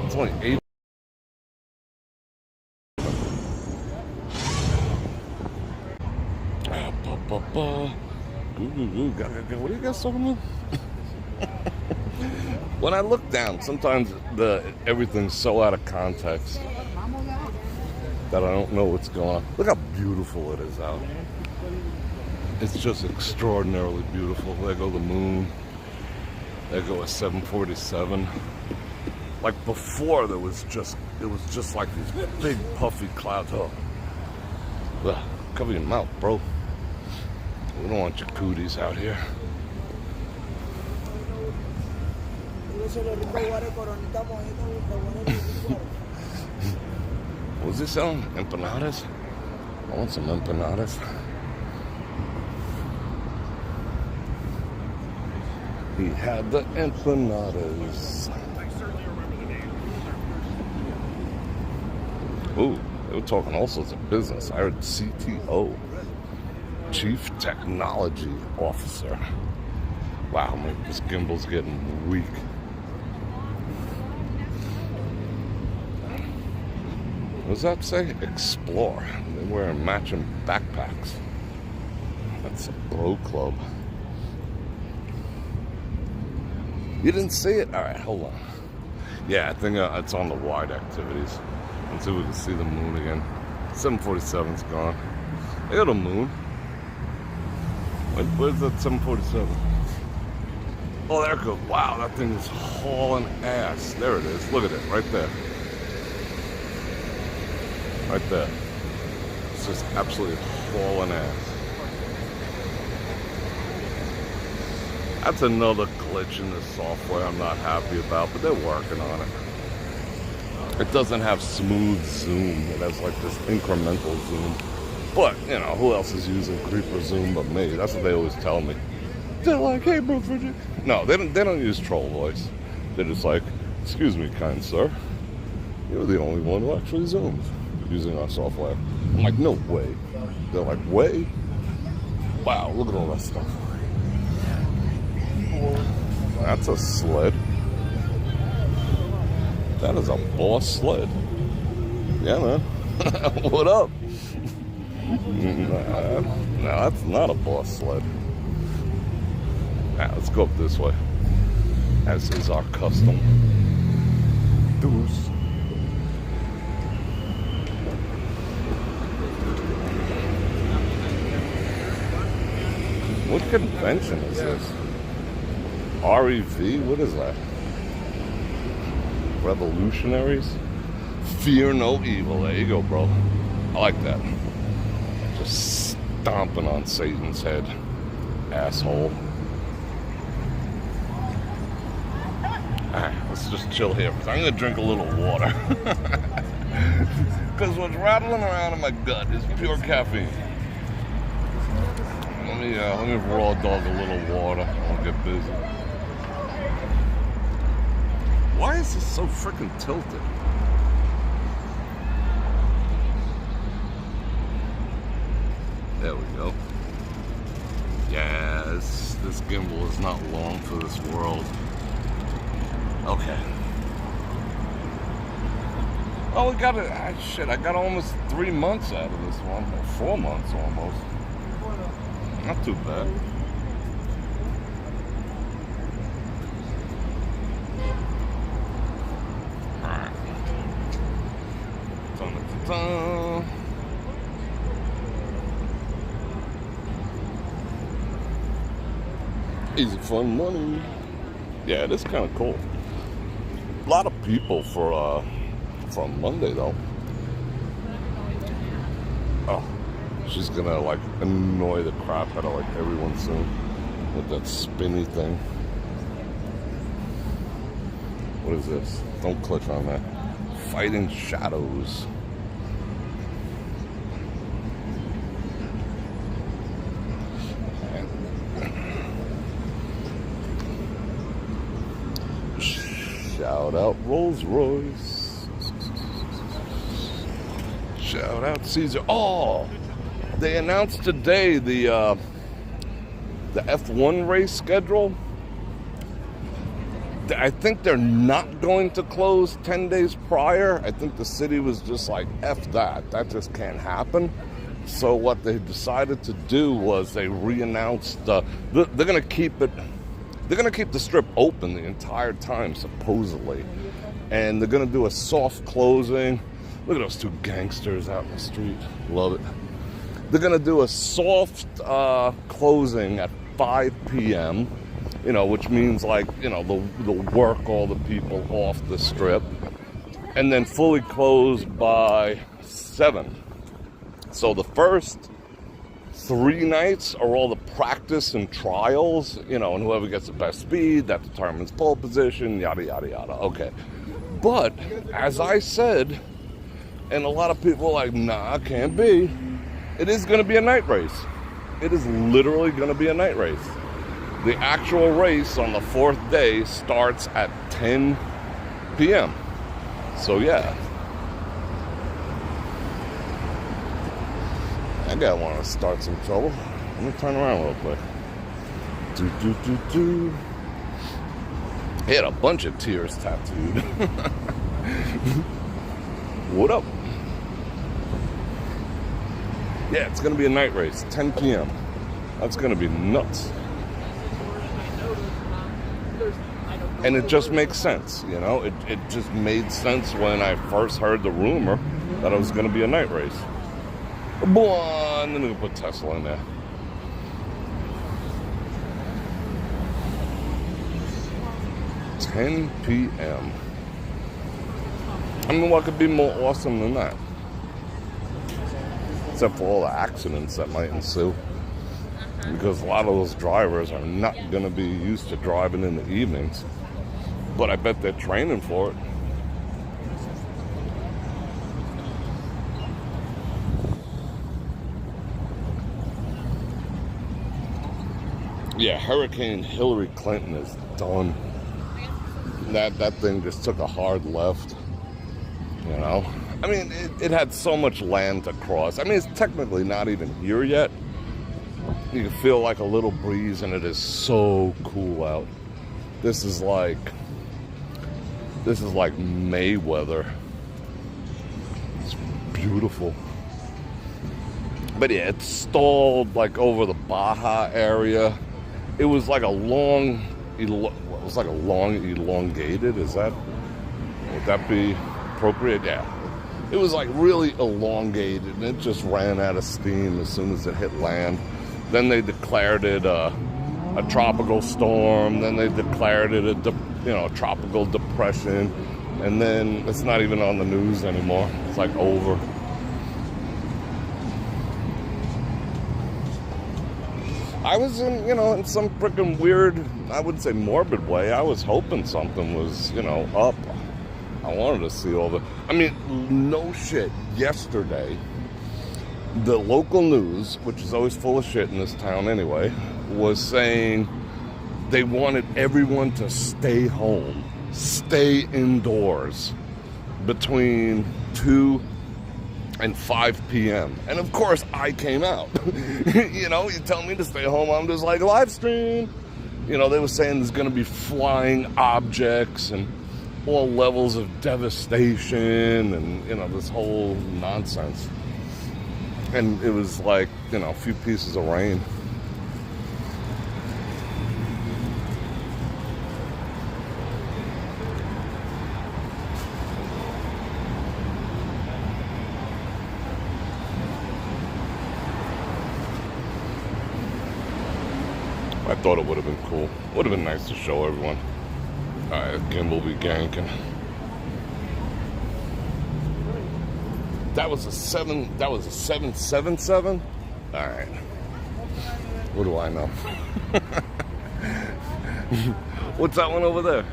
It's only 8. What are you guys talking about? When I look down, sometimes everything's so out of context that I don't know what's going on. Look how beautiful it is out. It's just extraordinarily beautiful. There go the moon. There go a 747. Like before, it was just like these big puffy clouds. Oh, well, cover your mouth, bro. We don't want your cooties out here. Was this selling empanadas? I want some empanadas. He had the empanadas. Ooh, they were talking all sorts of business. I heard CTO, Chief Technology Officer. Wow, this gimbal's getting weak. What does that say? Explore. They're wearing matching backpacks. That's a bro club. You didn't see it? All right, hold on. Yeah, I think it's on the wide activities. Until we can see the moon again. 747's gone. I got a moon. Where's that 747? Oh, there it goes. Wow, that thing is hauling ass. There it is. Look at it, right there. Right there. It's just absolutely hauling ass. That's another glitch in the software I'm not happy about, but they're working on it. It doesn't have smooth zoom. It has like this incremental zoom. But, you know, who else is using creeper zoom but me? That's what they always tell me. They're like, hey, Bror Fredrik. No, they don't use troll voice. They're just like, excuse me, kind sir. You're the only one who actually zooms using our software. I'm like, no way. They're like, way? Wow, look at all that stuff. That's a sled. That is a boss sled. Yeah, man. What up? No, that's not a boss sled. Nah, let's go up this way. As is our custom. Deuce. What convention is this? REV? What is that? Revolutionaries? Fear no evil. There you go, bro. I like that. Just stomping on Satan's head. Asshole. Alright, let's just chill here. I'm going to drink a little water. Because what's rattling around in my gut is pure caffeine. Let me raw dog a little water. I'll get busy. Why is this so freaking tilted? There we go. Yeah, this gimbal is not long for this world. Okay. Oh, we got it. Shit, I got almost 3 months out of this one. Or 4 months almost. Not too bad. Alright. Dun-dun-dun-dun. Easy fun money. Yeah, it is kind of cool. A lot of people for Monday though. Oh, she's gonna like annoy the crap out of like everyone soon with that spinny thing. What is this? Don't click on that. Fighting shadows. Shout out Rolls Royce. Shout out Caesar. Oh, they announced today the F1 race schedule. I think they're not going to close 10 days prior. I think the city was just like, F that. That just can't happen. So what they decided to do was they re-announced, they're going to keep it. They're going to keep the strip open the entire time, supposedly. And they're going to do a soft closing. Look at those two gangsters out in the street. Love it. They're going to do a soft closing at 5 p.m., you know, which means like, you know, they'll work all the people off the strip. And then fully close by 7. So the first 3 nights are all the practice and trials, you know, and whoever gets the best speed, that determines pole position, yada, yada, yada. Okay. But, as I said, and a lot of people are like, nah, can't be, it is going to be a night race. It is literally going to be a night race. The actual race on the 4th day starts at 10 p.m. So, yeah. That guy want to start some trouble. Let me turn around real quick. He had a bunch of tears tattooed. What up? Yeah, it's going to be a night race, 10 p.m. That's going to be nuts. And it just makes sense, you know? It just made sense when I first heard the rumor that it was going to be a night race. And then we'll put Tesla in there. $10 p.m. I mean, what could be more awesome than that? Except for all the accidents that might ensue. Because a lot of those drivers are not going to be used to driving in the evenings. But I bet they're training for it. Yeah, Hurricane Hilary Clinton is done. That thing just took a hard left, you know? I mean, it had so much land to cross. I mean, it's technically not even here yet. You can feel like a little breeze, and it is so cool out. This is like Mayweather. It's beautiful. But yeah, it stalled like over the Baja area. It was like a long, elongated. Would that be appropriate? Yeah. It was like really elongated, and it just ran out of steam as soon as it hit land. Then they declared it a tropical storm. Then they declared it a tropical depression, and then it's not even on the news anymore. It's like over. I was in some freaking weird, I wouldn't say morbid way. I was hoping something was, up. I wanted to see all no shit. Yesterday, the local news, which is always full of shit in this town anyway, was saying they wanted everyone to stay home, stay indoors between 2 and 5 p.m. And of course, I came out. You tell me to stay home, I'm just like, live stream. They were saying there's going to be flying objects and all levels of devastation and, this whole nonsense. And it was like, a few pieces of rain. I thought it would have been cool. Would have been nice to show everyone. Alright, again, we'll be ganking. That was a 777? Alright. What do I know? What's that one over there?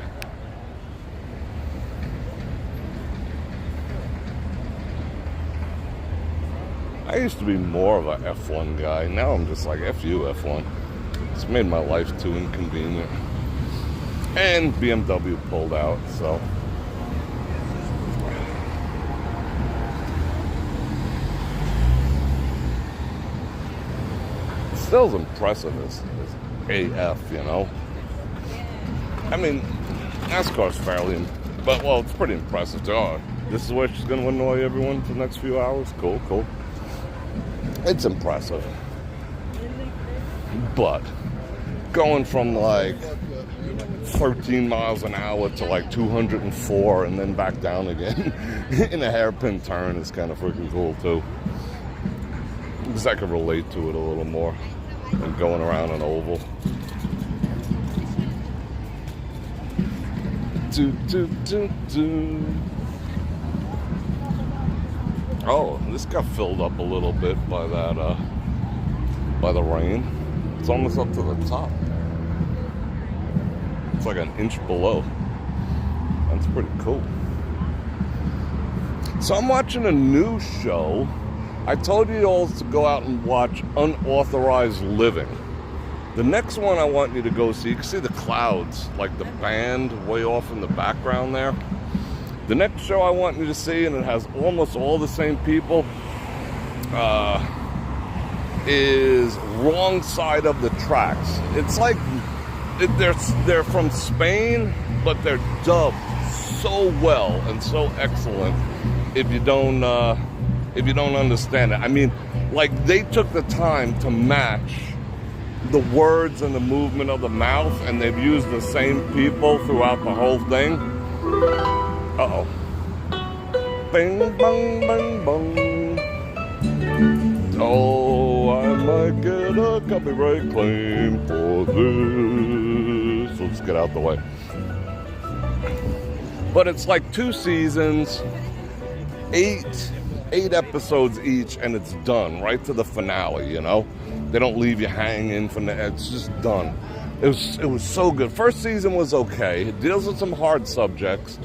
I used to be more of a F1 guy. Now I'm just like, F you, F1. It's made my life too inconvenient. And BMW pulled out, so. Still impressive as AF, NASCAR's fairly, it's pretty impressive too. Oh, this is where she's going to annoy everyone for the next few hours? Cool. It's impressive. But going from like 13 miles an hour to like 204 and then back down again in a hairpin turn is kind of freaking cool too. Because I can relate to it a little more than going around an oval. Oh, this got filled up a little bit by that, by the rain. It's almost up to the top. It's like an inch below. That's pretty cool. So I'm watching a new show. I told you all to go out and watch Unauthorized Living. The next one I want you to go see, you can see the clouds, like the band way off in the background there. The next show I want you to see, and it has almost all the same people, is Wrong Side of the Tracks. It's like they're from Spain, but they're dubbed so well and so excellent. If you don't understand it, they took the time to match the words and the movement of the mouth, and they've used the same people throughout the whole thing. Uh-oh. Bing, bang, bang, bang. Oh, I might get a copyright claim for this. Let's get out the way. But it's like 2 seasons, 8 episodes each, and it's done right to the finale, They don't leave you hanging it's just done. It was so good. First season was okay. It deals with some hard subjects,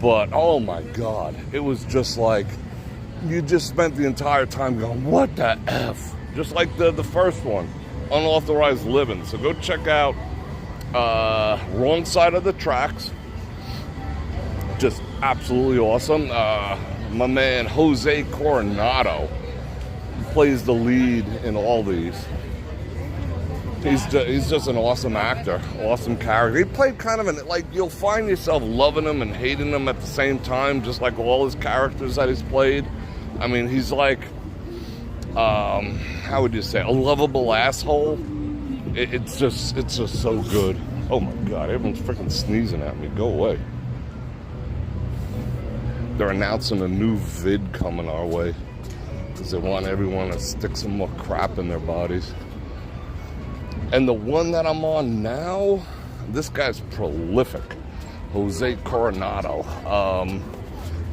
but oh my God, it was just like you just spent the entire time going, what the F? Just like the first one, Unauthorized Living. So go check out Wrong Side of the Tracks. Just absolutely awesome. My man Jose Coronado plays the lead in all these. He's just an awesome actor, awesome character. He played kind of like, you'll find yourself loving him and hating him at the same time, just like all his characters that he's played. I mean, he's like, how would you say, a lovable asshole. It's just so good. Oh my God, everyone's freaking sneezing at me. Go away. They're announcing a new vid coming our way because they want everyone to stick some more crap in their bodies. And the one that I'm on now, this guy's prolific, Jose Coronado.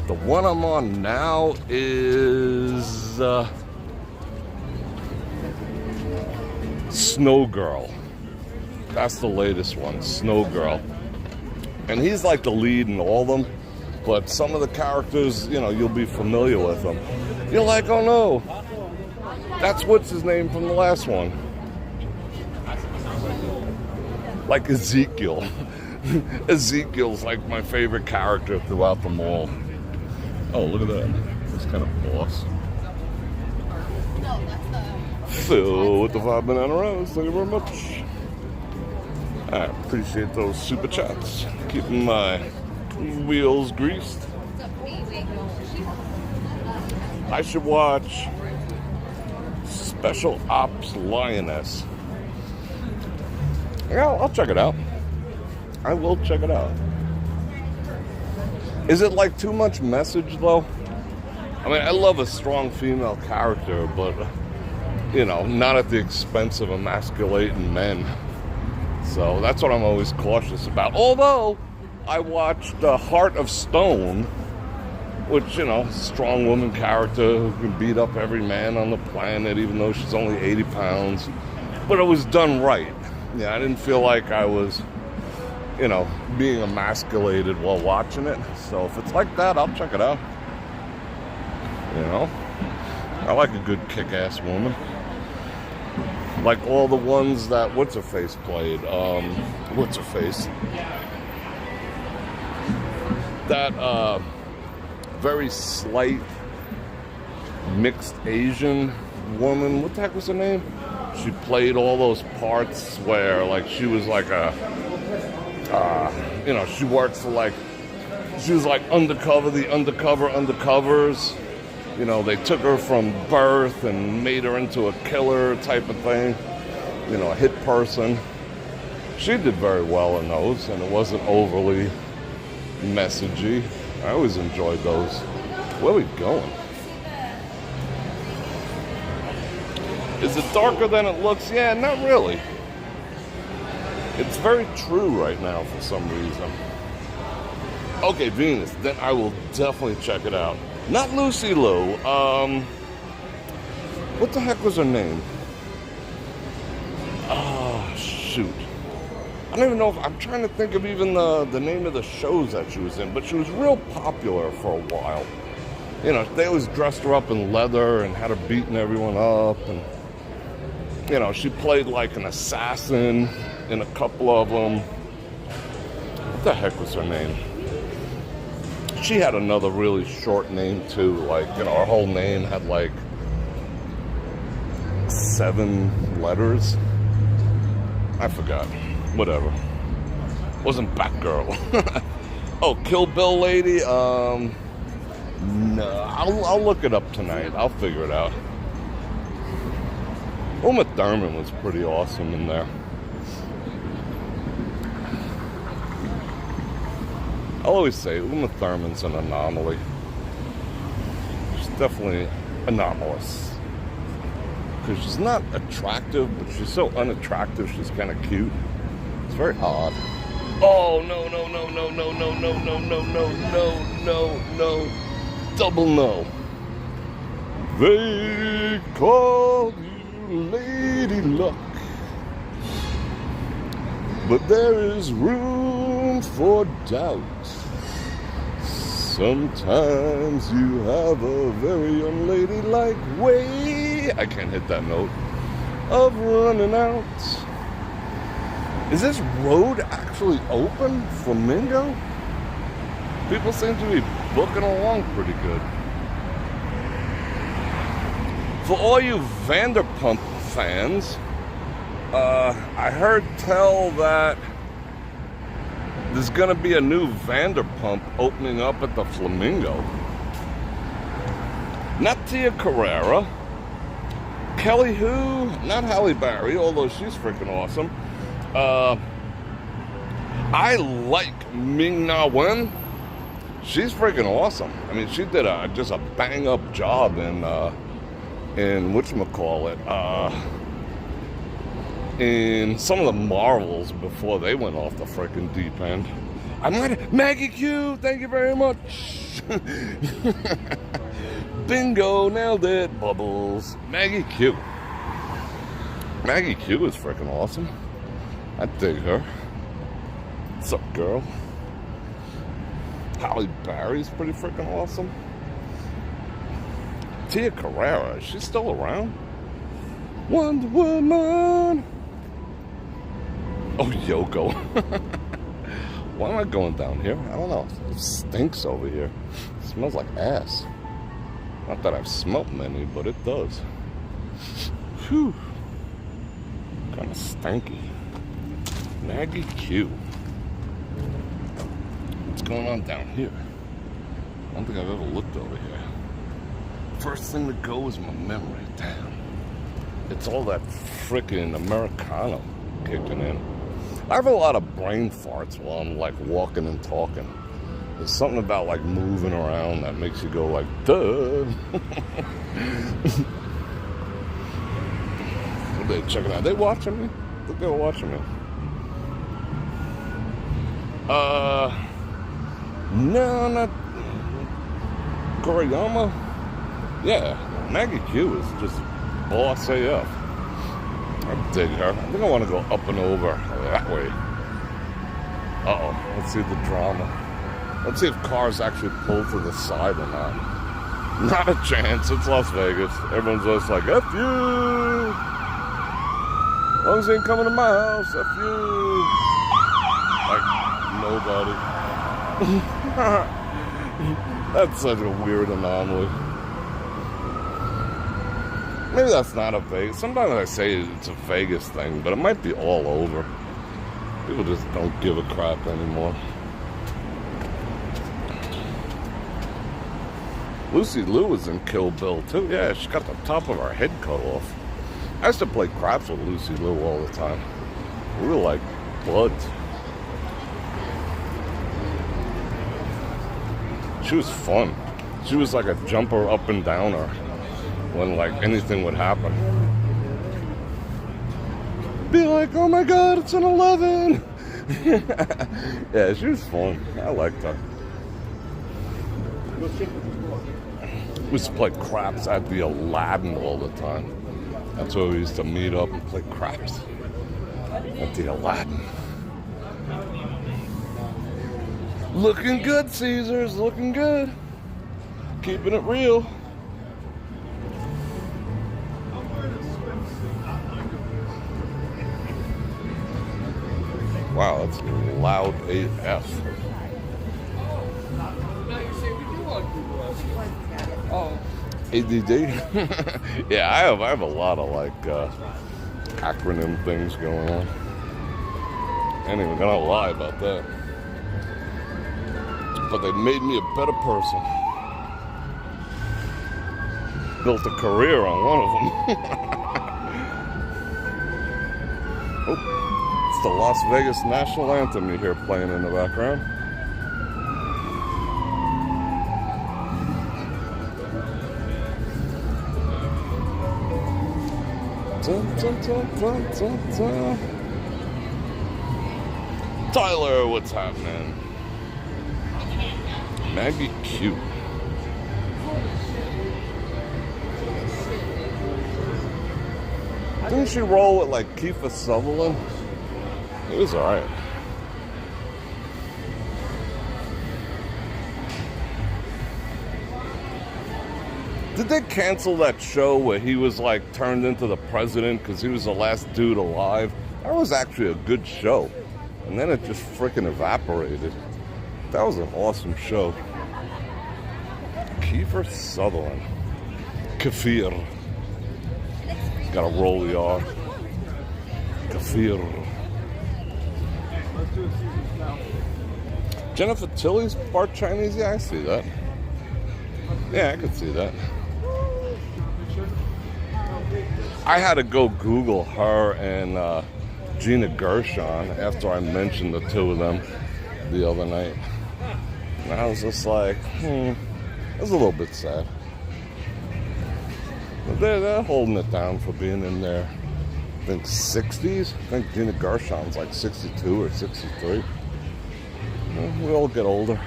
The one I'm on now is Snow Girl. That's the latest one, Snow Girl. And he's like the lead in all of them, but some of the characters, you know, you'll be familiar with them. You're like, oh no, that's what's his name from the last one. Like Ezekiel. Ezekiel's like my favorite character throughout them all. Oh, look at that. That's kind of boss. Phil with the 5 banana rose. Thank you very much. I appreciate those super chats. Keeping my wheels greased. I should watch Special Ops Lioness. Yeah, I'll check it out. I will check it out. Is it like too much message though? I mean, I love a strong female character, but you know, not at the expense of emasculating men. So that's what I'm always cautious about. Although I watched Heart of Stone, which, you know, strong woman character who can beat up every man on the planet, even though she's only 80 pounds. But it was done right. Yeah, I didn't feel like I was, you know, being emasculated while watching it. So if it's like that, I'll check it out. You know, I like a good kick-ass woman. Like all the ones that What's-Her-Face played. What's-Her-Face? That very slight mixed Asian woman. What the heck was her name? She played all those parts where, like, she was like a, you know, she worked for, like, she was like undercover, the undercovers. You know, they took her from birth and made her into a killer type of thing. You know, a hit person. She did very well in those, and it wasn't overly messagey. I always enjoyed those. Where are we going? Is it darker than it looks? Yeah, not really. It's very true right now for some reason. Okay, Venus. Then I will definitely check it out. Not Lucy Liu. What the heck was her name? Oh, shoot. I don't even know if I'm trying to think of even the name of the shows that she was in, but she was real popular for a while. You know, they always dressed her up in leather and had her beating everyone up, and you know, she played like an assassin in a couple of them. What the heck was her name? She had another really short name too, like, you know, her whole name had like 7 letters. I forgot. Whatever. Wasn't Batgirl. Oh, Kill Bill lady? No, I'll look it up tonight. I'll figure it out. Uma Thurman was pretty awesome in there. I'll always say Uma Thurman's an anomaly. She's definitely anomalous. Because she's not attractive, but she's so unattractive, she's kind of cute. It's very odd. Oh, no. Double no. They call you Lady Luck. But there is room for doubt. Sometimes you have a very unladylike way, I can't hit that note, of running out. Is this road actually open? Flamingo? People seem to be booking along pretty good. For all you Vanderpump fans, I heard tell that there's gonna be a new Vanderpump opening up at the Flamingo. Not Tia Carrera. Kelly who? Not Halle Berry, although she's freaking awesome. I like Ming Na Wen. She's freaking awesome. I mean, she did just a bang up job in whatchamacallit, in some of the Marvels before they went off the freaking deep end. Maggie Q, thank you very much. Bingo, nailed it, Bubbles. Maggie Q. Maggie Q is freaking awesome. I dig her. What's up, girl? Halle Berry's pretty freaking awesome. Tia Carrera, is she still around? Wonder Woman. Oh, Yoko. Why am I going down here? I don't know. It stinks over here. It smells like ass. Not that I've smelt many, but it does. Whew. Kind of stanky. Maggie Q. What's going on down here? I don't think I've ever looked over here. First thing to go is my memory. Damn. It's all that frickin' Americano kicking in. I have a lot of brain farts while I'm like walking and talking. There's something about like moving around that makes you go like, duh. They checking out. They watching me? I think they were watching me. No, not Koriyama. Yeah, Maggie Q is just boss AF. I dig her. I think I want to go up and over that way. Uh-oh. Let's see the drama. Let's see if cars actually pull to the side or not. Not a chance. It's Las Vegas. Everyone's just like, F you! As long as they ain't coming to my house, F you! Like, nobody. That's such a weird anomaly. Maybe that's not a Vegas. Sometimes I say it's a Vegas thing, but it might be all over. People just don't give a crap anymore. Lucy Liu was in Kill Bill too. Yeah, she got the top of her head cut off. I used to play craps with Lucy Liu all the time. We were like buds. She was fun. She was like a jumper up and downer when like anything would happen. Be like, oh my god, it's an 11. Yeah, she was fun. I liked her. We used to play craps at the Aladdin all the time. That's where we used to meet up and play craps. At the Aladdin. Looking good, Caesars. Looking good. Keeping it real. Wow, that's loud AF. Oh. ADD? Yeah, I have a lot of like acronym things going on. I ain't even gonna lie about that. But they made me a better person. Built a career on one of them. Oh, it's the Las Vegas National Anthem you hear playing in the background. Dun, dun, dun, dun, dun, dun. Tyler, what's happening? Maggie Q. Didn't she roll with like Kiefer Sutherland? It was alright. Did they cancel that show where he was like turned into the president because he was the last dude alive? That was actually a good show. And then it just freaking evaporated. That was an awesome show. Kiefer Sutherland. Kefir. Gotta roll the R. Kefir. Jennifer Tilly's part Chinese? Yeah, I see that. Yeah, I could see that. I had to go Google her and Gina Gershon after I mentioned the two of them the other night. And I was just like, it was a little bit sad. But they're holding it down for being in their, I think, 60s. I think Gina Gershon's like 62 or 63. Well, we all get older.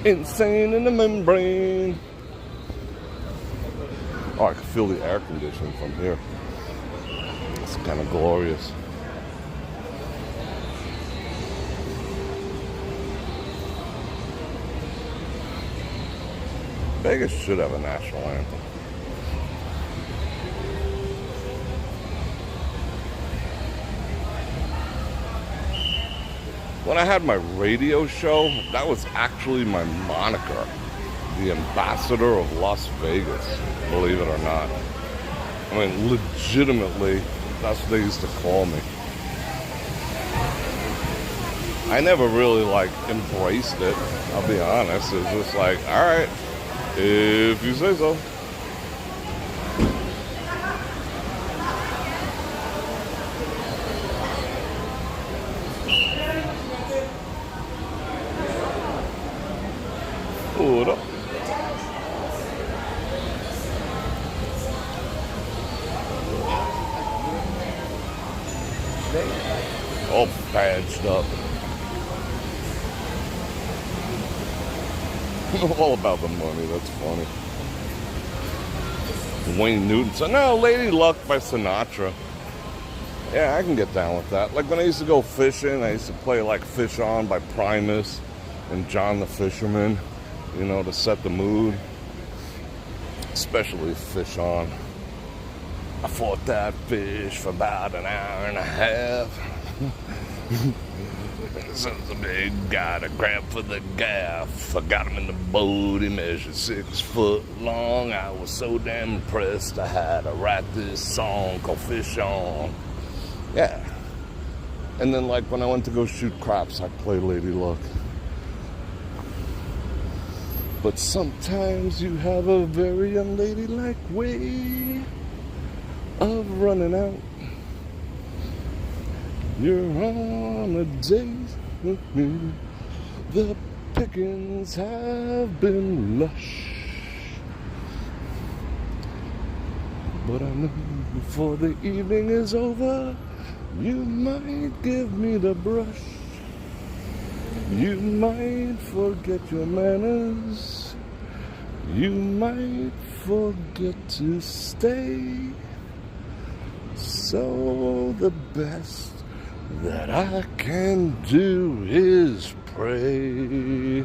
Insane in the membrane. Oh, I can feel the air conditioning from here. It's kind of glorious. Vegas should have a national anthem. When I had my radio show, that was actually my moniker. The ambassador of Las Vegas, believe it or not. I mean, legitimately, that's what they used to call me. I never really, embraced it, I'll be honest. It was just like, all right, if you say so. What up? All badged up. All about the money, that's funny. Wayne Newton said, no, Lady Luck by Sinatra. Yeah, I can get down with that. Like when I used to go fishing, I used to play Fish On by Primus and John the Fisherman, to set the mood. Especially Fish On. I fought that fish for about an hour and a half. Son's a big guy to grab for the gaff. I got him in the boat, he measured 6 foot long. I was so damn impressed I had to write this song called Fish On. Yeah. And then when I went to go shoot craps, I'd play Lady Luck. But sometimes you have a very unladylike way of running out. You're on a date with me. The pickings have been lush. But I know before the evening is over, you might give me the brush. You might forget your manners. You might forget to stay. So the best that I can do is pray.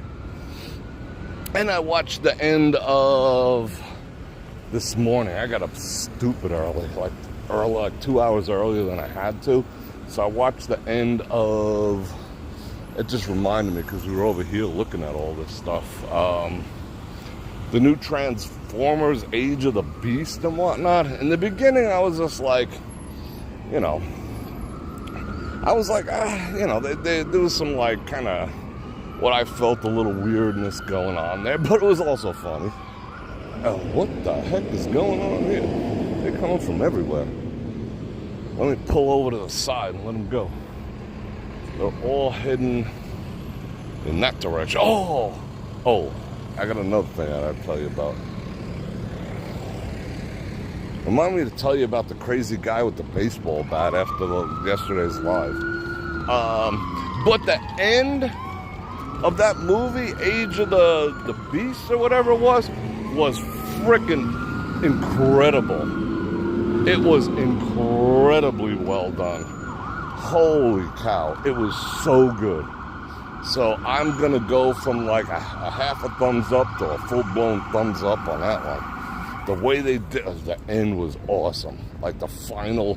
And I watched the end of this morning. I got up stupid early, like 2 hours earlier than I had to. So I watched the end of, it just reminded me because we were over here looking at all this stuff. The new Transformers, Age of the Beast and whatnot. In the beginning, I was just like, I was like, there was some kind of what I felt a little weirdness going on there, but it was also funny. What the heck is going on here? They're coming from everywhere. Let me pull over to the side and let them go. They're all heading in that direction. Oh, I got another thing I'd tell you about. Remind me to tell you about the crazy guy with the baseball bat after yesterday's live. But the end of that movie, Age of the Beast or whatever it was freaking incredible. It was incredibly well done. Holy cow, it was so good. So I'm gonna go from a half a thumbs up to a full-blown thumbs up on that one. The way they did the end was awesome. The final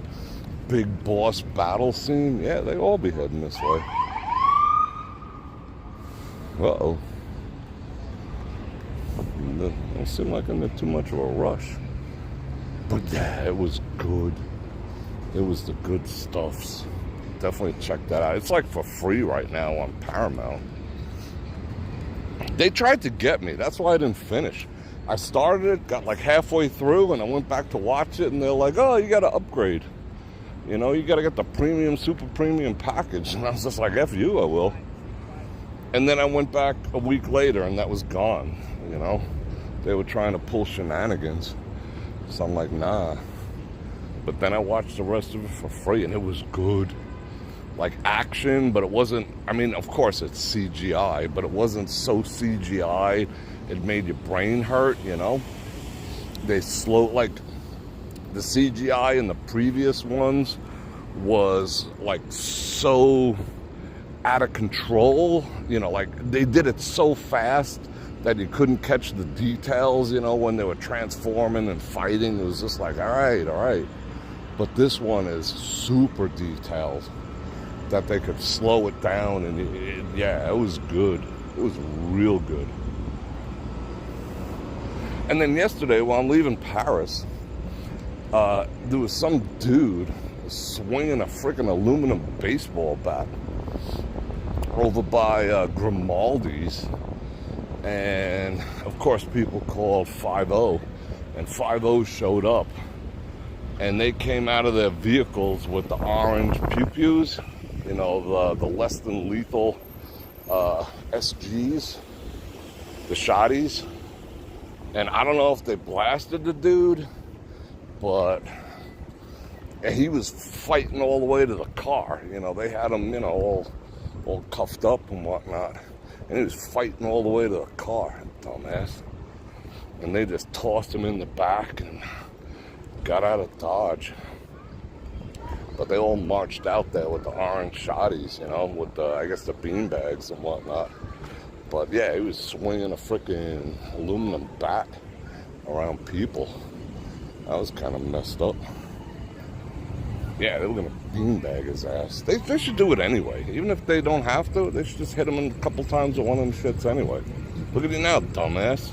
big boss battle scene. Yeah, they all be heading this way. Uh-oh. Don't seem like I'm in too much of a rush. But yeah, it was good. It was the good stuffs. Definitely check that out. It's like for free right now on Paramount. They tried to get me. That's why I didn't finish. I started it, got like halfway through, and I went back to watch it, and they're like, oh, you got to upgrade. You know, you got to get the premium, super premium package. And I was just like, F you, I will. And then I went back a week later, and that was gone, you know. They were trying to pull shenanigans. So I'm like, nah. But then I watched the rest of it for free, and it was good. Like action, but it wasn't, I mean, of course it's CGI, but it wasn't so CGI it made your brain hurt, you know? They like, the CGI in the previous ones was like so out of control, you know, like they did it so fast that you couldn't catch the details, you know, when they were transforming and fighting. It was just like, all right. But this one is super detailed, that they could slow it down, and yeah, it was good. It was real good. And then yesterday, while I'm leaving Paris, there was some dude swinging a freaking aluminum baseball bat over by Grimaldi's, and of course people called 5-0, and 5-0 showed up, and they came out of their vehicles with the orange pew-pews, you know, the less than lethal SGs, the shotties. And I don't know if they blasted the dude, but he was fighting all the way to the car. You know, they had him, you know, all cuffed up and whatnot. And he was fighting all the way to the car, dumbass. And they just tossed him in the back and got out of Dodge. But they all marched out there with the orange shotties, you know, with the, I guess, the beanbags and whatnot. But yeah, he was swinging a freaking aluminum bat around people. That was kind of messed up. Yeah, they were gonna beanbag his ass. They should do it anyway. Even if they don't have to, they should just hit him a couple times with one of them shits anyway. Look at you now, dumbass.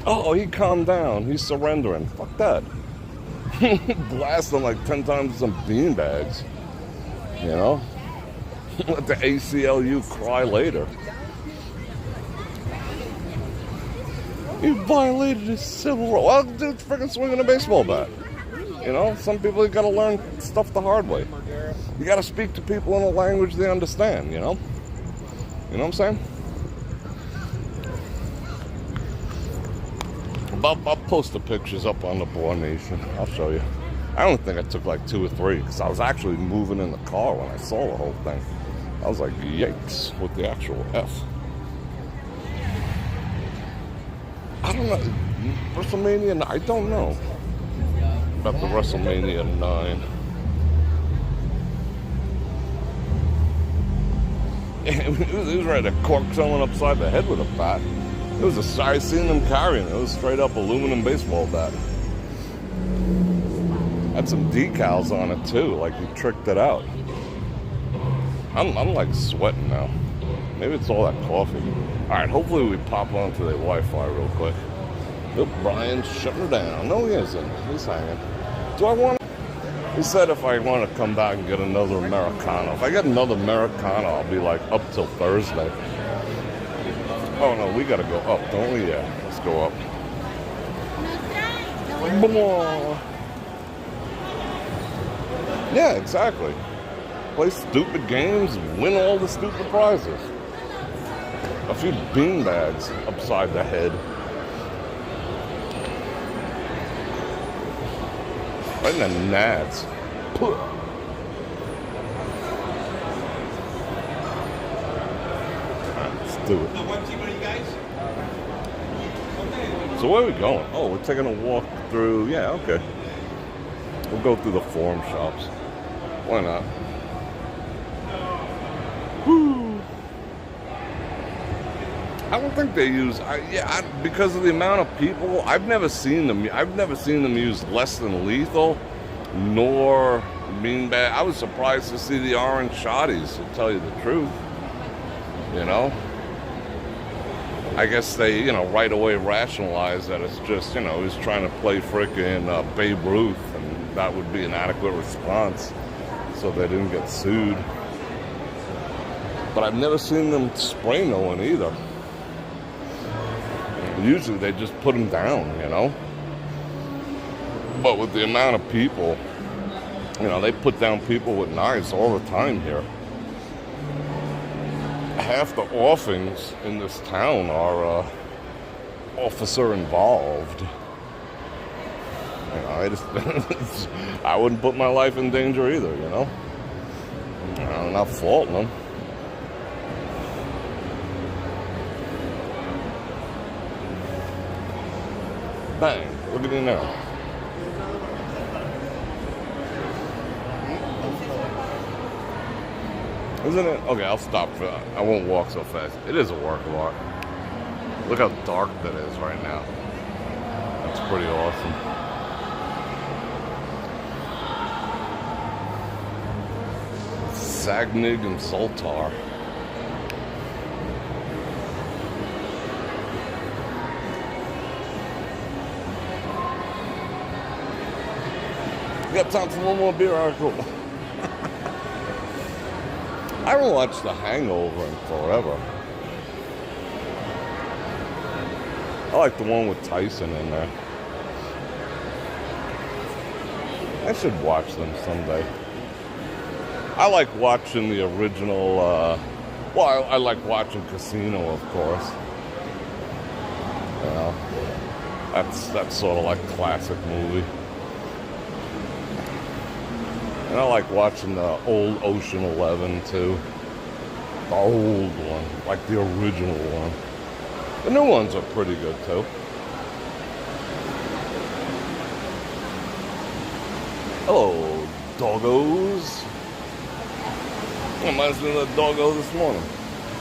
Oh, he calmed down. He's surrendering. Fuck that. Blast him like 10 times with some beanbags. You know? Let the ACLU cry later. He violated his civil rights. Well, dude's freaking swinging a baseball bat. You know, some people, you gotta learn stuff the hard way. You gotta speak to people in a language they understand, you know? You know what I'm saying? I'll post the pictures up on the Bror Nation. I'll show you. I don't think I took like 2 or 3, because I was actually moving in the car when I saw the whole thing. I was like, yikes, with the actual F. I don't know. WrestleMania, I don't know about the WrestleMania 9. He was ready to cork someone upside the head with a bat. It was I seen them carrying it. It was straight up aluminum baseball bat. Had some decals on it too, like he tricked it out. I'm like sweating now. Maybe it's all that coffee. Alright, hopefully we pop onto the Wi-Fi real quick. Look, Brian's shutting her down. No, he isn't. He's hanging. Do I want to? He said if I want to come back and get another Americano. If I get another Americano, I'll be like up till Thursday. Oh no, we gotta go up, don't we? Yeah, let's go up. Yeah, exactly. Play stupid games, win all the stupid prizes. A few beanbags upside the head. Right in the nads. Alright, let's do it. So where are we going? Oh, we're taking a walk through, yeah, okay. We'll go through the forum shops. Why not? Woo! I don't think they use, because of the amount of people, I've never seen them use less than lethal, nor beanbag. I was surprised to see the orange shotties, to tell you the truth. You know? I guess they, right away rationalize that it's just, he's trying to play frickin' Babe Ruth, and that would be an adequate response, so they didn't get sued. But I've never seen them spray no one either. Usually they just put them down, But with the amount of people, they put down people with knives all the time here. Half the offings in this town are officer involved. I wouldn't put my life in danger either, I'm not faulting them. Bang, look at me now. Isn't it? Okay, I'll stop for that. I won't walk so fast. It is a work of art. Look how dark that is right now. That's pretty awesome. Sagnig and Saltar. You got time for one more beer? All right, cool. I haven't watched The Hangover in forever. I like the one with Tyson in there. I should watch them someday. I like watching the original, I like watching Casino, of course. That's sort of like classic movie. And I like watching the old Ocean 11 too. The old one, like the original one. The new ones are pretty good too. Hello, doggos. Reminds me of that doggo this morning.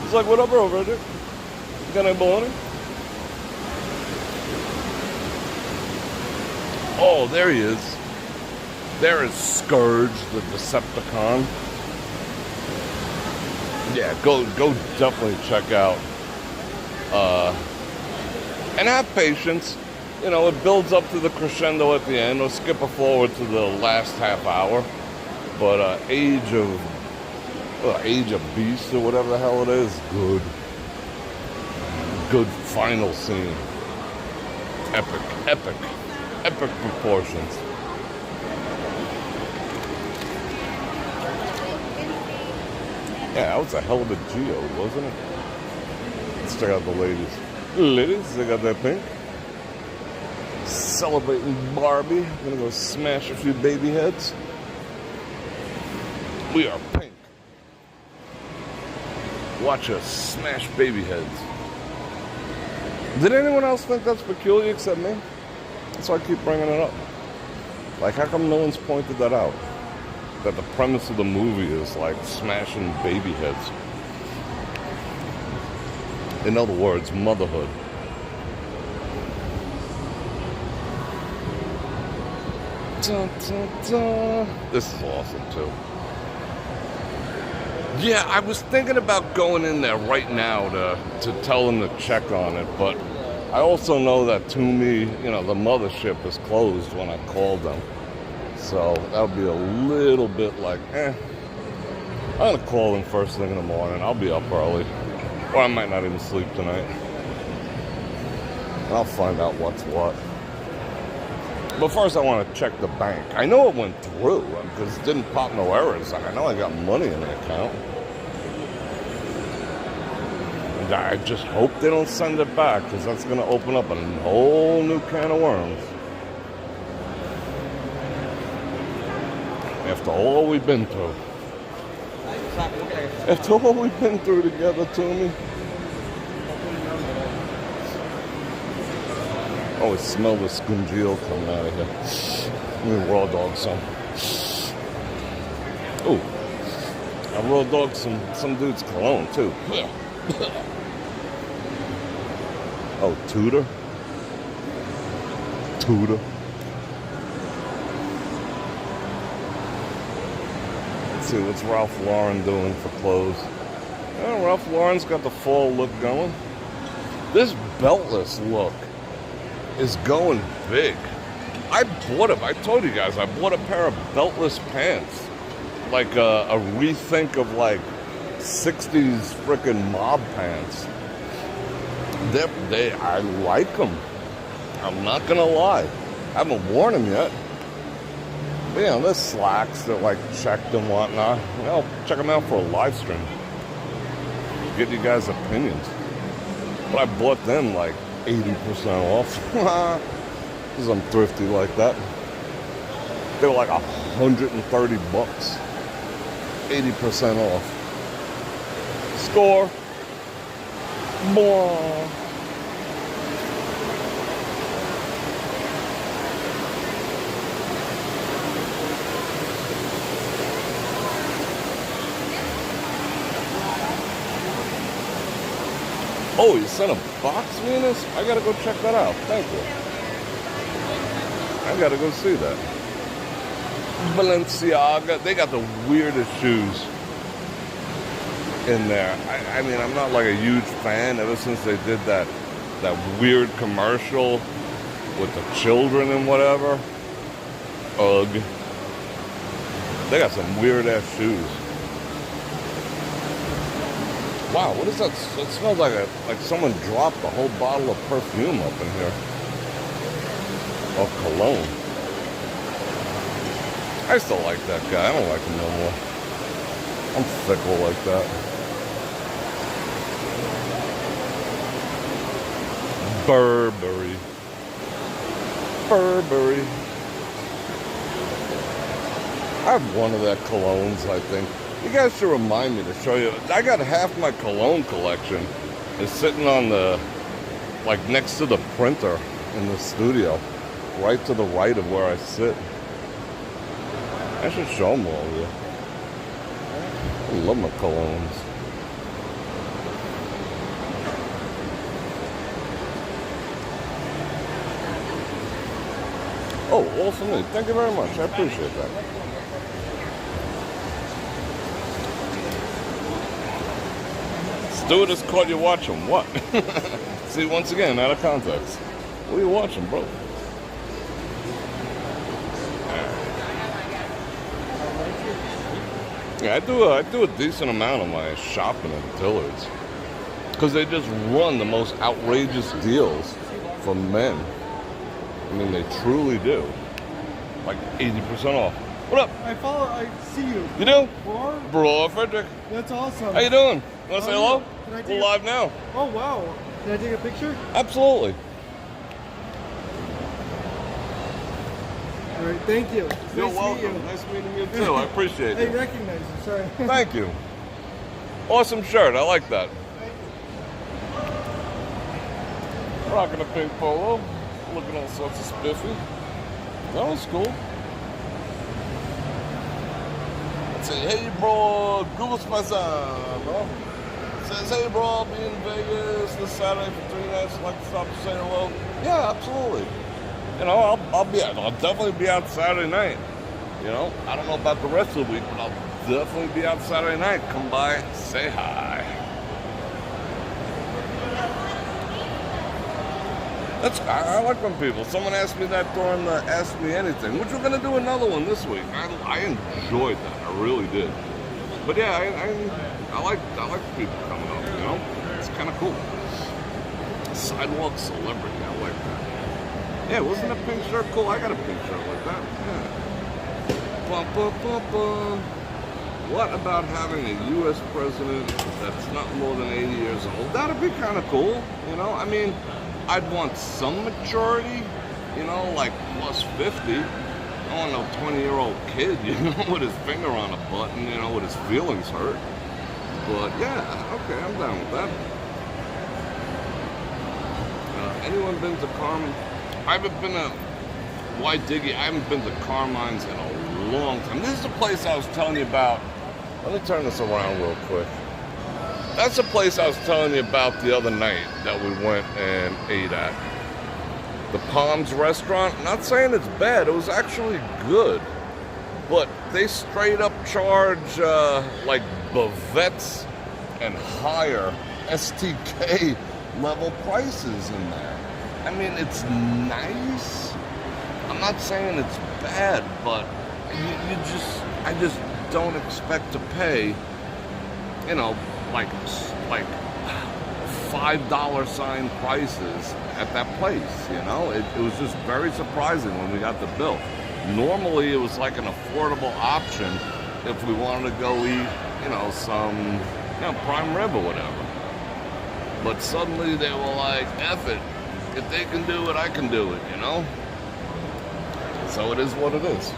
He's like, what up, Bror Fredrik? You got any bologna? Oh, there he is. There is Scourge, the Decepticon. Yeah, go definitely check out. And have patience. It builds up to the crescendo at the end. Or skip it forward to the last half hour. But Age of Beast or whatever the hell it is, good. Good final scene. Epic proportions. Yeah, that was a hell of a geo, wasn't it? Let's check out the ladies. Ladies, they got that pink. Celebrating Barbie. Gonna go smash a few baby heads. We are pink. Watch us smash baby heads. Did anyone else think that's peculiar except me? That's why I keep bringing it up. Like, how come no one's pointed that out? That the premise of the movie is like smashing baby heads. In other words, motherhood. Dun, dun, dun. This is awesome too. Yeah, I was thinking about going in there right now to tell them to check on it, but I also know that Toomey, the mothership is closed when I called them. So that would be a little bit like, I'm going to call them first thing in the morning. I'll be up early. Or I might not even sleep tonight. And I'll find out what's what. But first I want to check the bank. I know it went through because it didn't pop no errors. I know I got money in the account. And I just hope they don't send it back because that's going to open up a whole new can of worms. After all we've been through. After all we've been through together, Toomey. I always smell the scungeel coming out of here. Let me raw dog some. Ooh. I raw dog some dude's cologne too. Oh, Tudor? Tudor. Let's see, what's Ralph Lauren doing for clothes? Well, Ralph Lauren's got the fall look going. This beltless look is going big. I told you guys, I bought a pair of beltless pants. Like a rethink of like 60s frickin' mob pants. I like them. I'm not gonna lie. I haven't worn them yet. But, there's slacks that like checked and whatnot. Well, check them out for a live stream. Get you guys' opinions. But I bought them like 80% off. Because I'm thrifty like that. They were like $130. 80% off. Score. More. Oh, you sent a box, Venus? I gotta go check that out. Thank you. I gotta go see that. Balenciaga. They got the weirdest shoes in there. I mean, I'm not like a huge fan ever since they did that weird commercial with the children and whatever. Ugh. They got some weird ass shoes. Wow, what is that? It smells like someone dropped a whole bottle of perfume up in here. Of cologne. I still like that guy. I don't like him no more. I'm fickle like that. Burberry. Burberry. I have one of that colognes, I think. You guys should remind me to show you. I got half my cologne collection is sitting on the, like next to the printer in the studio, right to the right of where I sit. I should show them all of you. I love my colognes. Oh, all for me. Thank you very much. I appreciate that. Stewardess caught you watching what? See, once again, out of context. What are you watching, bro? Yeah, I do a decent amount of my shopping at Dillard's because they just run the most outrageous deals for men. I mean, they truly do. Like 80% off. What up? I see you. You do? Bror? Bror Fredrik. That's awesome. How you doing? You want to say hello? Can I take We're live now. Oh, wow. Can I take a picture? Absolutely. All right, thank you. You're Nice to welcome. meet you. Nice meeting you too. I appreciate I it. recognize you, sorry. Thank you. Awesome shirt. I like that. Rocking a pink polo. Looking all sorts of spiffy. That was cool. Let's see. Hey, bro. Google Spazan, bro. Says, hey, bro. I'll be in Vegas this Saturday for 3 nights. I'd like to stop and say hello. Yeah, absolutely. You know, I'll definitely be out Saturday night. You know, I don't know about the rest of the week, but I'll definitely be out Saturday night. Come by, say hi. I like when people. Someone asked me that during the Ask Me Anything, which we're gonna do another one this week. I enjoyed that. I really did. But yeah, I like people coming up. You know, it's kind of cool. Sidewalk celebrity. I like that. Yeah, wasn't a pink shirt cool? I got a pink shirt like that. Yeah. Bum, bum, bum, bum. What about having a U.S. president that's not more than 80 years old? That'd be kind of cool. You know, I mean, I'd want some maturity, you know, like plus 50. I don't want no 20-year-old kid, you know, with his finger on a button, you know, with his feelings hurt. But yeah, okay, I'm down with that. Anyone been to Carmen? I haven't been to White Diggy. I haven't been to Carmine's in a long time. This is the place I was telling you about. Let me turn this around real quick. That's the place I was telling you about the other night that we went and ate at. The Palms restaurant. I'm not saying it's bad. It was actually good. But they straight up charge like Bavettes and higher STK level prices in there. I mean, it's nice. I'm not saying it's bad, but I just don't expect to pay, you know, like $5 sign prices at that place, you know? It was just very surprising when we got the bill. Normally, it was like an affordable option if we wanted to go eat, you know, some, you know, prime rib or whatever. But suddenly they were like, F it. If they can do it, I can do it, you know? So it is what it is.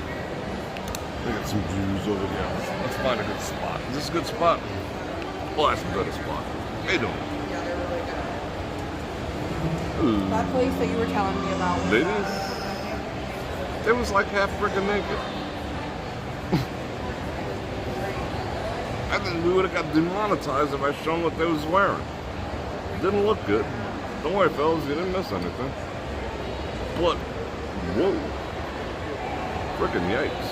We got some views over here. Let's find a good spot. Is this a good spot? Well, that's a better spot. How you doing? Yeah, they're really good. Ooh. That place that you were telling me about. Was, Ladies? It was like half freaking naked. I think we would have got demonetized if I shown what they was wearing. Didn't look good. Don't worry, fellas, you didn't miss anything. But, whoa. Freaking yikes.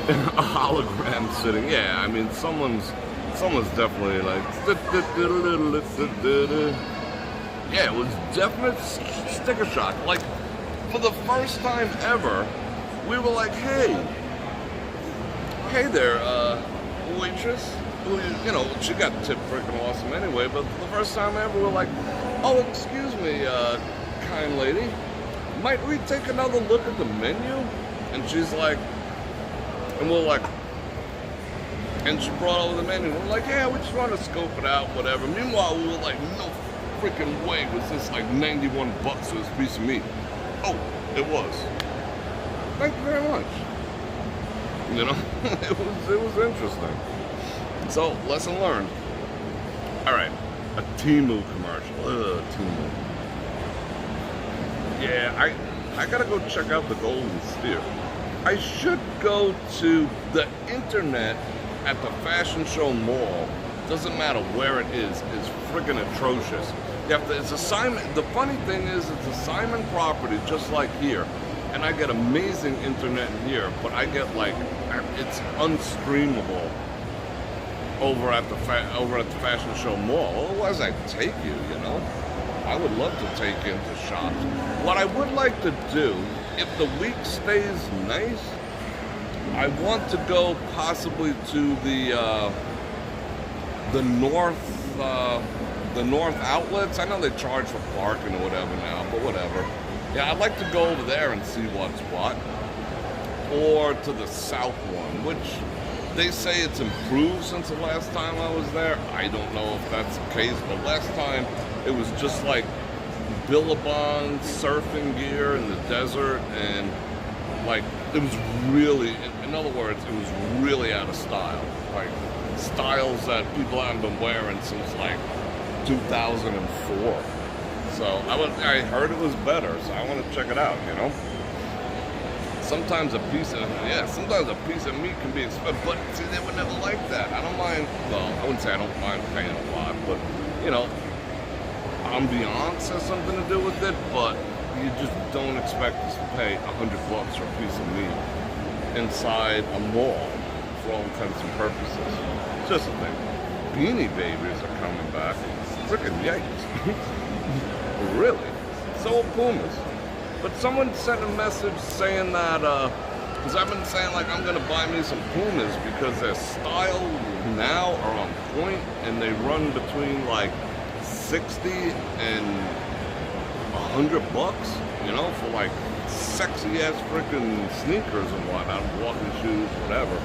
A hologram sitting. Yeah, I mean, someone's definitely like. Yeah, it was definite sticker shock. Like, for the first time ever, we were like, hey there, waitress. You know, she got tipped freaking awesome anyway, but for the first time ever, we're like, oh, excuse me, kind lady, might we take another look at the menu? And she's like, and we're like, and she brought over the menu, and we're like, yeah, we just want to scope it out, whatever. Meanwhile, we were like, no freaking way was this like $91 for this piece of meat. Oh, it was. Thank you very much. You know, it was interesting. So, lesson learned. All right, a Temu commercial. Temu. Yeah, I gotta go check out the Golden Steer. I should go to the internet at the Fashion Show Mall. Doesn't matter where it is friggin' atrocious. You have to, it's a Simon. The funny thing is, it's a Simon property, just like here. And I get amazing internet here, but I get like, it's unstreamable over at the Fashion Show Mall. Otherwise, I'd take you, you know? I would love to take you into shops. What I would like to do, if the week stays nice, I want to go possibly to the north outlets. I know they charge for parking or whatever now, but whatever. Yeah, I'd like to go over there and see what's what. Or to the south one, which they say it's improved since the last time I was there. I don't know if that's the case, but last time it was just like Billabong surfing gear in the desert, and like it was really, in other words, it was really out of style. Like styles that people haven't been wearing since like 2004. So I heard it was better, so I want to check it out, you know? Sometimes a piece of meat can be expensive, but see, they would never like that. I don't mind, well, I wouldn't say I don't mind paying a lot, but, you know, ambiance has something to do with it, but you just don't expect us to pay $100 for a piece of meat inside a mall for all intents and purposes. It's just a thing. Beanie Babies are coming back. Frickin' yikes. Really? So are Pumas. But someone sent a message saying that, because I've been saying like I'm gonna buy me some Pumas because their style now are on point and they run between like 60 and $100, you know, for like sexy ass freaking sneakers and whatnot, walking shoes, whatever.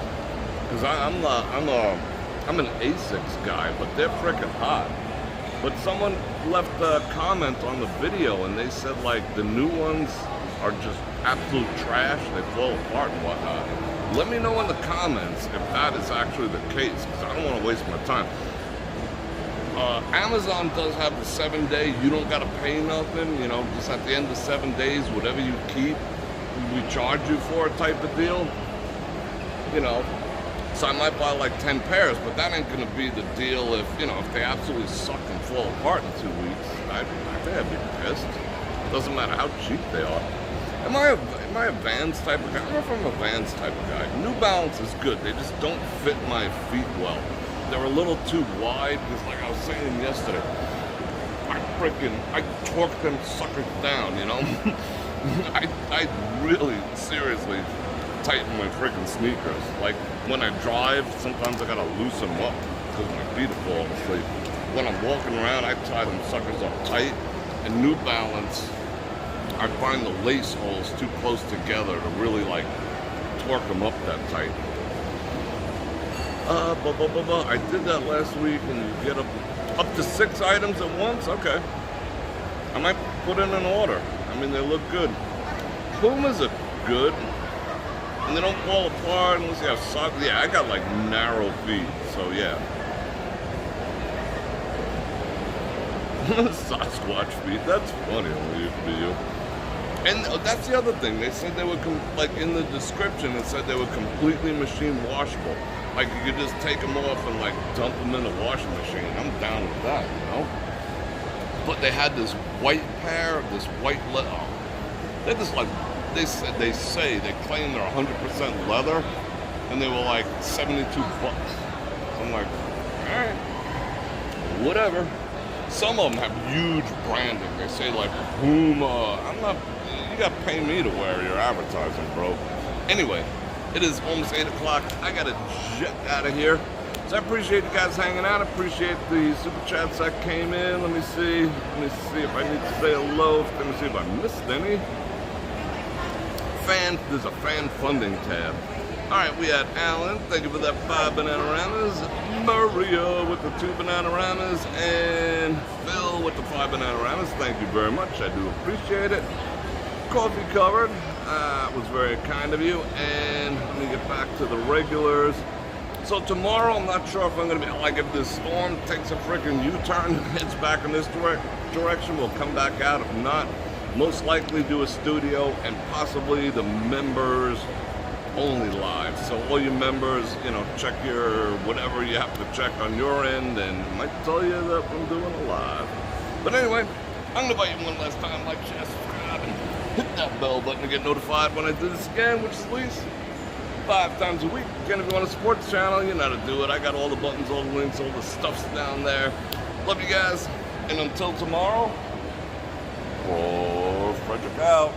Because I'm an Asics guy, but they're freaking hot. But someone left a comment on the video and they said like the new ones are just absolute trash, they fall apart and whatnot. Let me know in the comments if that is actually the case, because I don't want to waste my time. Amazon does have the 7-day, you don't got to pay nothing, you know, just at the end of 7 days, whatever you keep, we charge you for it type of deal, you know. So I might buy like 10 pairs, but that ain't gonna be the deal if, you know, if they absolutely suck and fall apart in 2 weeks. I think I'd be pissed. Doesn't matter how cheap they are. Am I a Vans type of guy? I don't know if I'm a Vans type of guy. New Balance is good. They just don't fit my feet well. they're a little too wide because, like I was saying yesterday, I torque them suckers down, you know? I really seriously tighten my freaking sneakers. Like when I drive, sometimes I gotta loosen them up because my feet are falling asleep. When I'm walking around, I tie them suckers up tight. And New Balance, I find the lace holes too close together to really like torque them up that tight. I did that last week, and you get up to 6 items at once. Okay, I might put in an order. I mean, they look good. Pumas are good, and they don't fall apart unless you have socks. Yeah, I got like narrow feet, so yeah. Sasquatch feet. That's funny. Only for you. And that's the other thing. They said they were like in the description. It said they were completely machine washable. Like you could just take them off and like dump them in the washing machine. I'm down with that, you know. But they had this white pair, this white leather. They're just like they claim they're 100% leather, and they were like $72. So I'm like, all right, whatever. Some of them have huge branding. They say like Puma. I'm not. You got to pay me to wear your advertising, bro. Anyway, it is almost 8 o'clock. I got to jet out of here. So I appreciate you guys hanging out. I appreciate the super chats that came in. Let me see if I need to say hello. Let me see if I missed any. There's a fan funding tab. All right, we had Alan. Thank you for that 5 Bananaramas. Maria with the 2 Bananaramas. And Phil with the 5 Bananaramas. Thank you very much. I do appreciate it. Coffee covered. Was very kind of you. And let me get back to the regulars. So tomorrow, I'm not sure if I'm going to be, like, if this storm takes a freaking U-turn and heads back in this direction, we'll come back out. If not, most likely do a studio and possibly the members only live. So all you members, you know, check your whatever you have to check on your end, and I might tell you that I'm doing a live. But anyway, I'm gonna invite you one last time, like, share, subscribe, and hit that bell button to get notified when I do this again, which is at least 5 times a week. Again, if you want to support the channel, you know how to do it. I got all the buttons, all the links, all the stuff's down there. Love you guys, and until tomorrow, Bror Fredrik out.